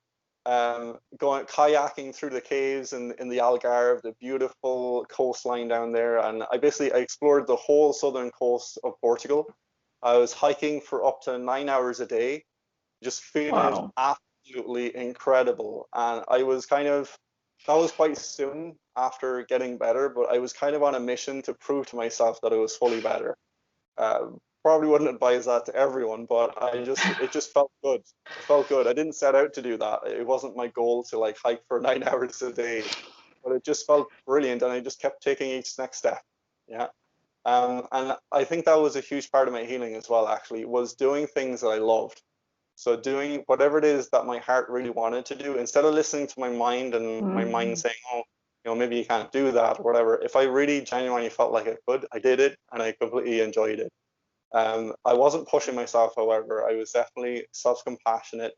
going kayaking through the caves in the Algarve, the beautiful coastline down there, and I explored the whole southern coast of Portugal. I was hiking for up to 9 hours a day, just feeling Wow. absolutely incredible. And that was quite soon after getting better, but I was kind of on a mission to prove to myself that I was fully better. Uh, Probably wouldn't advise that to everyone, but it just felt good. It felt good. I didn't set out to do that. It wasn't my goal to like hike for 9 hours a day, but it just felt brilliant, and I just kept taking each next step. Yeah. And I think that was a huge part of my healing as well, actually, was doing things that I loved. So doing whatever it is that my heart really wanted to do, instead of listening to my mind and my mind Mm. saying, oh, you know, maybe you can't do that or whatever. If I really genuinely felt like I could, I did it, and I completely enjoyed it. I wasn't pushing myself, however. I was definitely self-compassionate.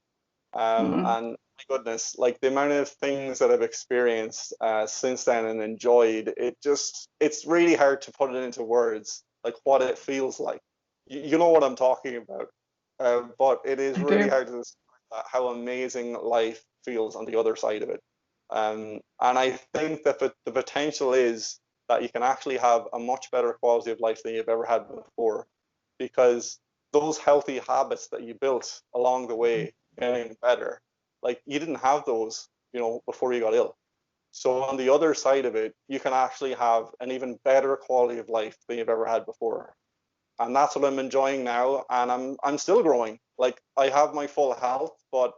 Mm. And my goodness, like the amount of things that I've experienced since then and enjoyed, it's really hard to put it into words, like what it feels like. You know what I'm talking about. But it is I really do. hard to describe how amazing life feels on the other side of it. And I think that the potential is that you can actually have a much better quality of life than you've ever had before, because those healthy habits that you built along the way, getting better, like you didn't have those, you know, before you got ill. So on the other side of it, you can actually have an even better quality of life than you've ever had before. And that's what I'm enjoying now. And I'm still growing. Like, I have my full health, but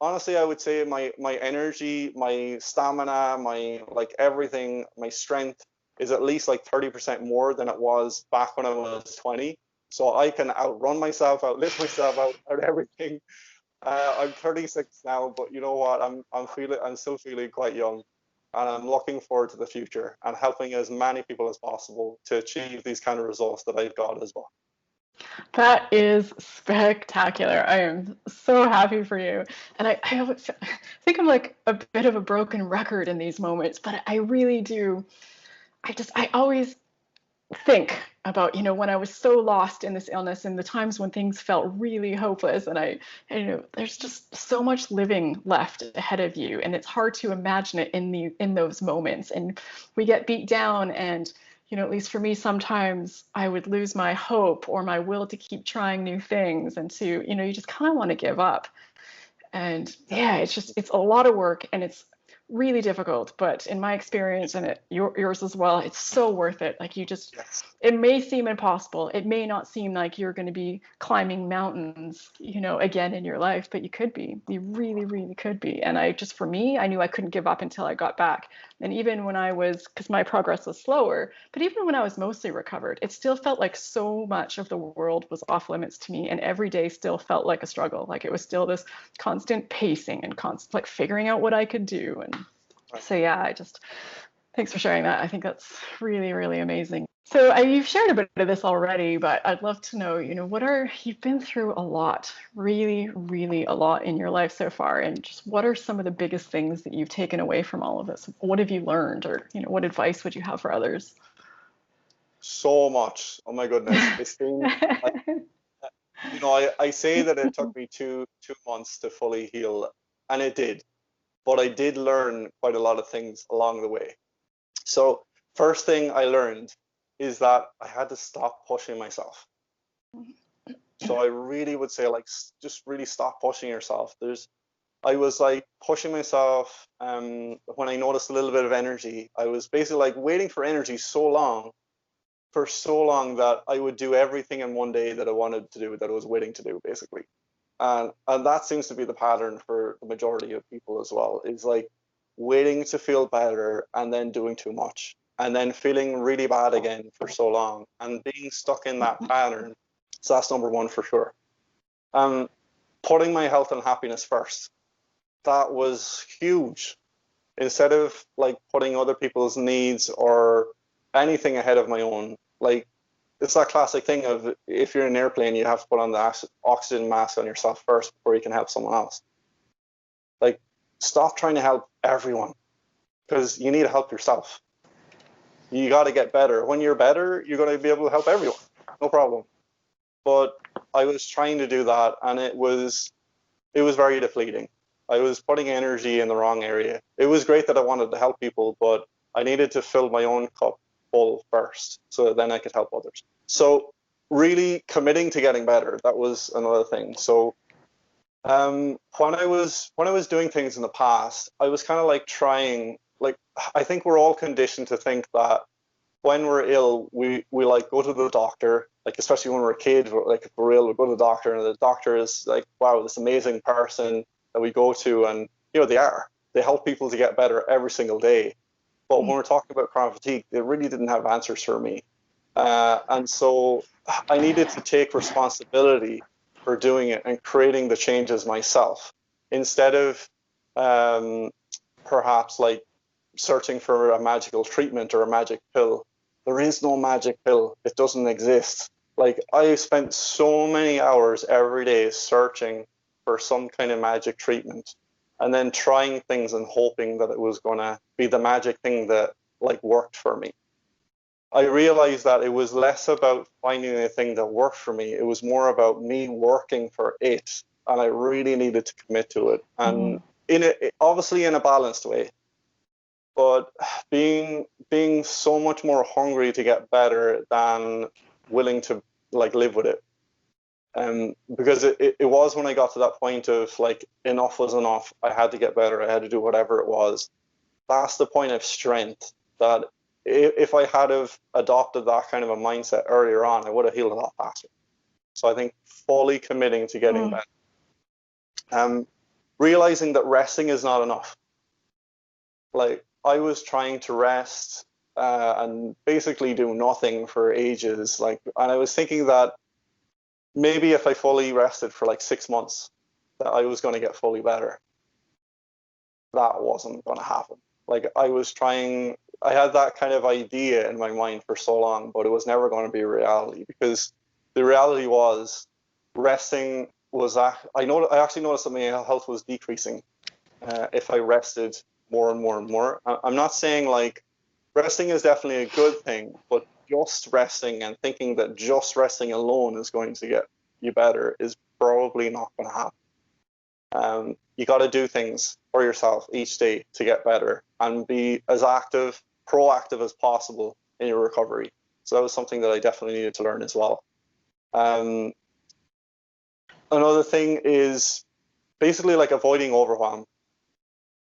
honestly, I would say my energy, my stamina, my like everything, my strength is at least like 30% more than it was back when I was 20. So I can outrun myself, outlive myself, out everything. I'm 36 now, but you know what? I'm still feeling quite young, and I'm looking forward to the future and helping as many people as possible to achieve these kind of results that I've got as well. That is spectacular. I am so happy for you. And I think I'm like a bit of a broken record in these moments, but I really do. I always think about, when I was so lost in this illness and the times when things felt really hopeless, and there's just so much living left ahead of you, and it's hard to imagine it in those moments. And we get beat down, and at least for me, sometimes I would lose my hope or my will to keep trying new things, and you just kind of want to give up. And yeah, it's a lot of work, and it's really difficult, but in my experience, and yours as well, it's so worth it. Like, Yes. it may seem impossible. It may not seem like you're going to be climbing mountains, again in your life, but you could be. You really, really could be. And for me, I knew I couldn't give up until I got back. And even when because my progress was slower, but even when I was mostly recovered, it still felt like so much of the world was off limits to me. And every day still felt like a struggle. Like, it was still this constant pacing and constant, like, figuring out what I could do. And Right. so, yeah, thanks for sharing that. I think that's really, really amazing. So you've shared a bit of this already, but I'd love to know, you've been through a lot, really, really a lot in your life so far. And just what are some of the biggest things that you've taken away from all of this? What have you learned, or, what advice would you have for others? So much. Oh my goodness. It's been like, I say that it took me two months to fully heal, and it did. But I did learn quite a lot of things along the way. So first thing I learned is that I had to stop pushing myself. So I really would say, like, just really stop pushing yourself. I was like pushing myself. When I noticed a little bit of energy, I was basically like waiting for energy for so long that I would do everything in one day that I wanted to do, that I was waiting to do, basically. And that seems to be the pattern for the majority of people as well, is like waiting to feel better and then doing too much and then feeling really bad again for so long and being stuck in that pattern. So that's number one for sure. Putting my health and happiness first. That was huge. Instead of like putting other people's needs or anything ahead of my own, like it's that classic thing of if you're in an airplane, you have to put on the oxygen mask on yourself first before you can help someone else. Like, stop trying to help everyone because you need to help yourself. You got to get better. When you're better, you're going to be able to help everyone. No problem. But I was trying to do that, and it was very depleting. I was putting energy in the wrong area. It was great that I wanted to help people, but I needed to fill my own cup full first so that then I could help others. So really committing to getting better, that was another thing. So when I was doing things in the past, I was kind of like trying, like, I think we're all conditioned to think that when we're ill, we like go to the doctor, like especially when we're a kid, like if we're ill, we go to the doctor, and the doctor is like, wow, this amazing person that we go to, and you know they help people to get better every single day. But when we're talking about chronic fatigue, they really didn't have answers for me, and so I needed to take responsibility for doing it and creating the changes myself instead of perhaps like searching for a magical treatment or a magic pill. There is no magic pill. It doesn't exist. Like, I spent so many hours every day searching for some kind of magic treatment and then trying things and hoping that it was going to be the magic thing that like worked for me. I realized that it was less about finding the thing that worked for me. It was more about me working for it. And I really needed to commit to it. And obviously in a balanced way, but being so much more hungry to get better than willing to like live with it. Because it was when I got to that point of like enough was enough. I had to get better. I had to do whatever it was. That's the point of strength. That if I had have adopted that kind of a mindset earlier on, I would have healed a lot faster. So I think fully committing to getting better. Realizing that resting is not enough. Like, I was trying to rest and basically do nothing for ages. Like, and I was thinking that maybe if I fully rested for like 6 months, that I was going to get fully better. That wasn't going to happen. Like, I had that kind of idea in my mind for so long, but it was never going to be a reality, because the reality was resting was, I actually noticed that my health was decreasing if I rested more and more and more. I'm not saying like resting is definitely a good thing, but just resting and thinking that just resting alone is going to get you better is probably not going to happen. You got to do things for yourself each day to get better and be as proactive as possible in your recovery. So that was something that I definitely needed to learn as well. Another thing is basically like avoiding overwhelm.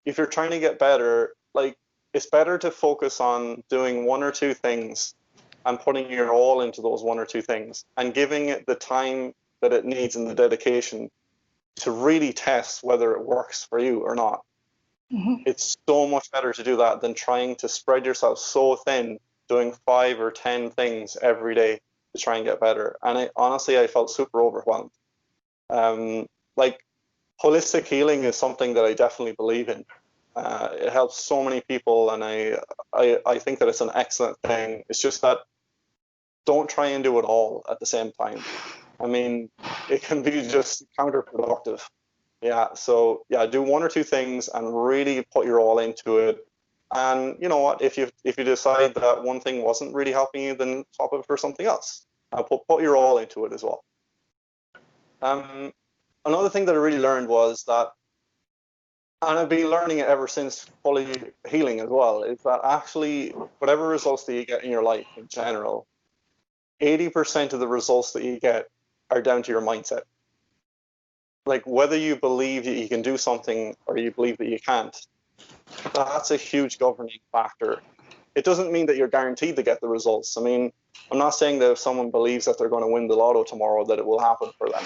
If you're trying to get better, like, it's better to focus on doing one or two things and putting your all into those one or two things and giving it the time that it needs and the dedication to really test whether it works for you or not. It's so much better to do that than trying to spread yourself so thin, doing 5 or 10 things every day to try and get better. And I felt super overwhelmed. Like, holistic healing is something that I definitely believe in. It helps so many people, and I think that it's an excellent thing. It's just that don't try and do it all at the same time. I mean, it can be just counterproductive. Yeah, so yeah, do one or two things and really put your all into it. And you know what? If you decide that one thing wasn't really helping you, then swap it for something else. Put your all into it as well. Another thing that I really learned was that, and I've been learning it ever since fully healing as well, is that actually whatever results that you get in your life in general, 80% of the results that you get are down to your mindset. like whether you believe that you can do something or you believe that you can't, that's a huge governing factor. It doesn't mean that you're guaranteed to get the results. I mean, I'm not saying that if someone believes that they're going to win the lotto tomorrow, that it will happen for them.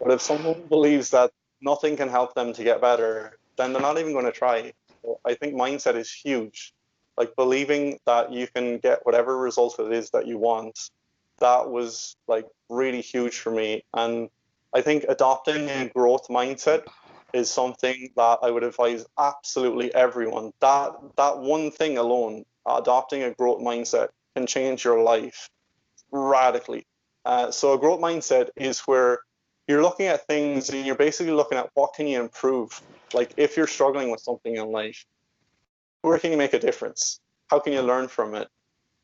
But if someone believes that nothing can help them to get better, then they're not even going to try. So I think mindset is huge. Like believing that you can get whatever result it is that you want, that was like really huge for me. And I think adopting a growth mindset is something that I would advise absolutely everyone. That one thing alone, adopting a growth mindset, can change your life radically. So a growth mindset is where you're looking at things and you're basically looking at what can you improve. Like if you're struggling with something in life, where can you make a difference? How can you learn from it?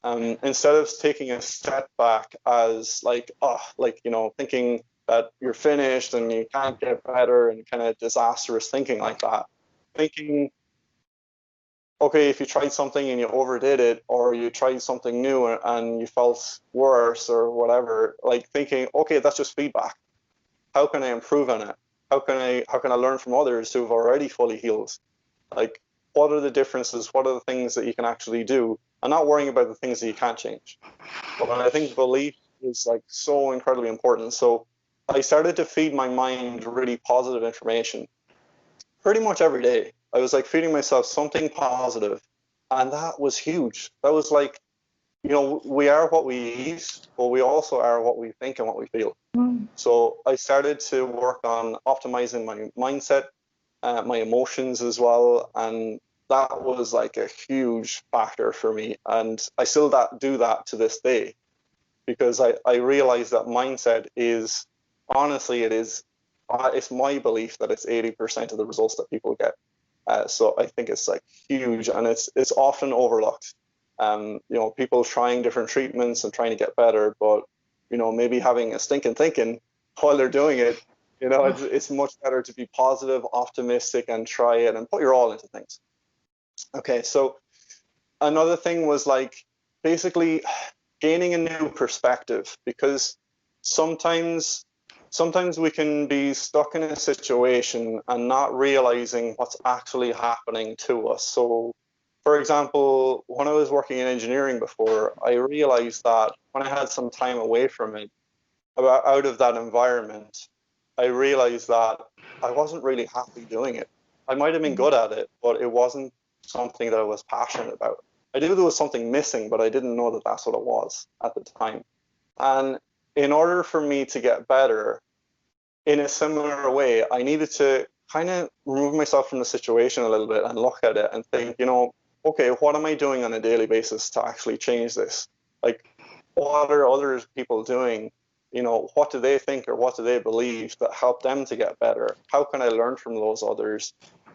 Instead of taking a step back as like, oh, like, you know, thinking that you're finished and you can't get better and kind of disastrous thinking like that. Thinking, okay, if you tried something and you overdid it, or you tried something new and you felt worse or whatever, like thinking, okay, that's just feedback. How can I improve on it? How can I learn from others who've already fully healed? Like, what are the differences? What are the things that you can actually do? And not worrying about the things that you can't change. But I think belief is like so incredibly important. So I started to feed my mind really positive information pretty much every day. I was like feeding myself something positive, and that was huge. That was like, you know, we are what we eat, but we also are what we think and what we feel. So I started to work on optimizing my mindset, my emotions as well, and that was like a huge factor for me. And I still do that to this day, because I realize that mindset is, honestly, it's my belief that it's 80% of the results that people get. So I think it's like huge, and it's often overlooked. You know, people trying different treatments and trying to get better, but you know, maybe having a stinking thinking while they're doing it. You know, it's much better to be positive, optimistic, and try it and put your all into things. Okay, so another thing was like basically gaining a new perspective, because sometimes we can be stuck in a situation and not realizing what's actually happening to us. So for example, when I was working in engineering before, I realized that when I had some time away from it, out of that environment, I realized that I wasn't really happy doing it. I might have been good at it, but it wasn't something that I was passionate about. I knew there was something missing, but I didn't know that that's what it was at the time. And in order for me to get better in a similar way, I needed to kind of remove myself from the situation a little bit and look at it and think, you know, okay, what am I doing on a daily basis to actually change this? Like, what are other people doing? You know, what do they think or what do they believe that help them to get better? How can I learn from those others?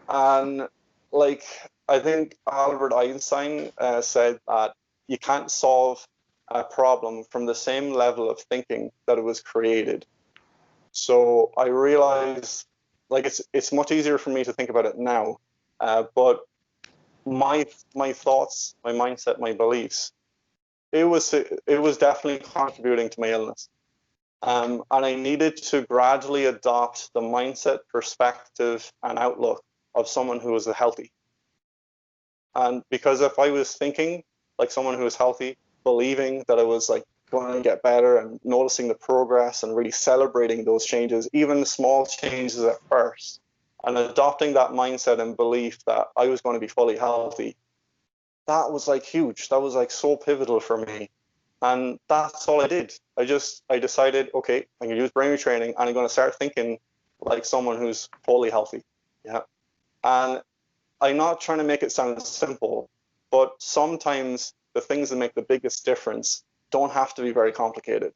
And like, I think Albert Einstein said that you can't solve a problem from the same level of thinking that it was created. So I realized, like, it's much easier for me to think about it now, but my thoughts, my mindset, my beliefs, it was definitely contributing to my illness. And I needed to gradually adopt the mindset, perspective, and outlook of someone who was healthy. And because if I was thinking like someone who was healthy, believing that I was like going to get better and noticing the progress and really celebrating those changes, even small changes at first, and adopting that mindset and belief that I was going to be fully healthy, that was like huge. That was like so pivotal for me. And that's all I did. I decided, okay, I'm gonna use brain retraining and I'm gonna start thinking like someone who's fully healthy. Yeah. And I'm not trying to make it sound simple, but sometimes the things that make the biggest difference don't have to be very complicated.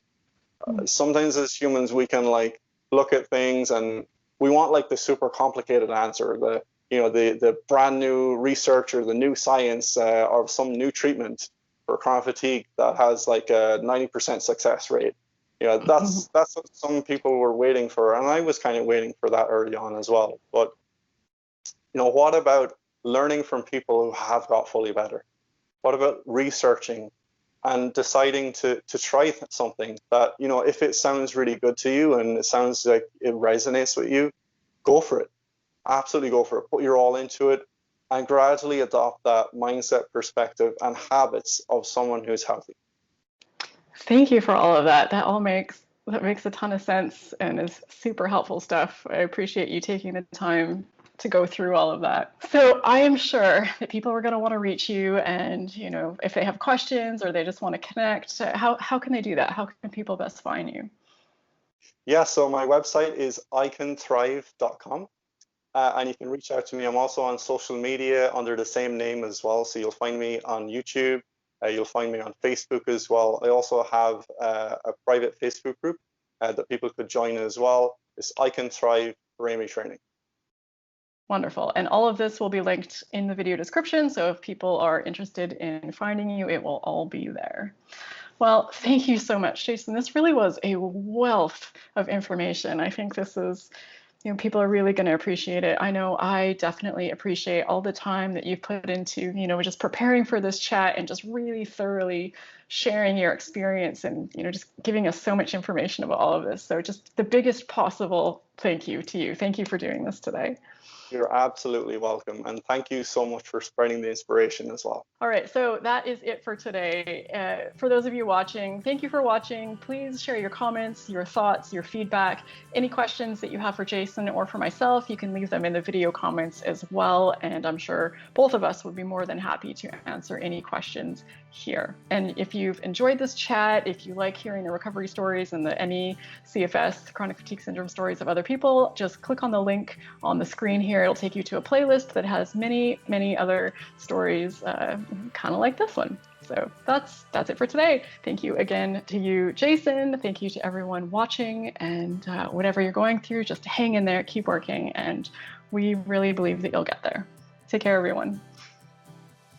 Sometimes as humans, we can like look at things and we want like the super complicated answer, the brand new research or the new science or some new treatment for chronic fatigue that has like a 90% success rate. You know, that's what some people were waiting for, and I was kind of waiting for that early on as well. But you know, what about learning from people who have got fully better? What about researching and deciding to try something that, you know, if it sounds really good to you and it sounds like it resonates with you, go for it. Absolutely go for it. Put your all into it and gradually adopt that mindset, perspective, and habits of someone who's healthy. Thank you for all of that. That makes a ton of sense and is super helpful stuff. I appreciate you taking the time to go through all of that. So I am sure that people are going to want to reach you, and you know, if they have questions or they just want to connect, how can they do that? How can people best find you? Yeah, so my website is icanthrive.com. And you can reach out to me. I'm also on social media under the same name as well. So you'll find me on YouTube. You'll find me on Facebook as well. I also have a private Facebook group that people could join as well. It's I Can Thrive Rami Training. Wonderful. And all of this will be linked in the video description. So if people are interested in finding you, it will all be there. Well, thank you so much, Jason. This really was a wealth of information. I think this is, you know, people are really going to appreciate it. I know I definitely appreciate all the time that you've put into, you know, just preparing for this chat and just really thoroughly sharing your experience and, you know, just giving us so much information about all of this. So just the biggest possible thank you to you. Thank you for doing this today. You're absolutely welcome. And thank you so much for spreading the inspiration as well. All right, so that is it for today. For those of you watching, thank you for watching. Please share your comments, your thoughts, your feedback. Any questions that you have for Jason or for myself, you can leave them in the video comments as well. And I'm sure both of us would be more than happy to answer any questions here. And if you've enjoyed this chat, if you like hearing the recovery stories and the ME, CFS, chronic fatigue syndrome stories of other people, just click on the link on the screen here. It'll take you to a playlist that has many, many other stories, kind of like this one. So that's it for today. Thank you again to you, Jason. Thank you to everyone watching, and whatever you're going through, just hang in there, keep working, and we really believe that you'll get there. Take care, everyone.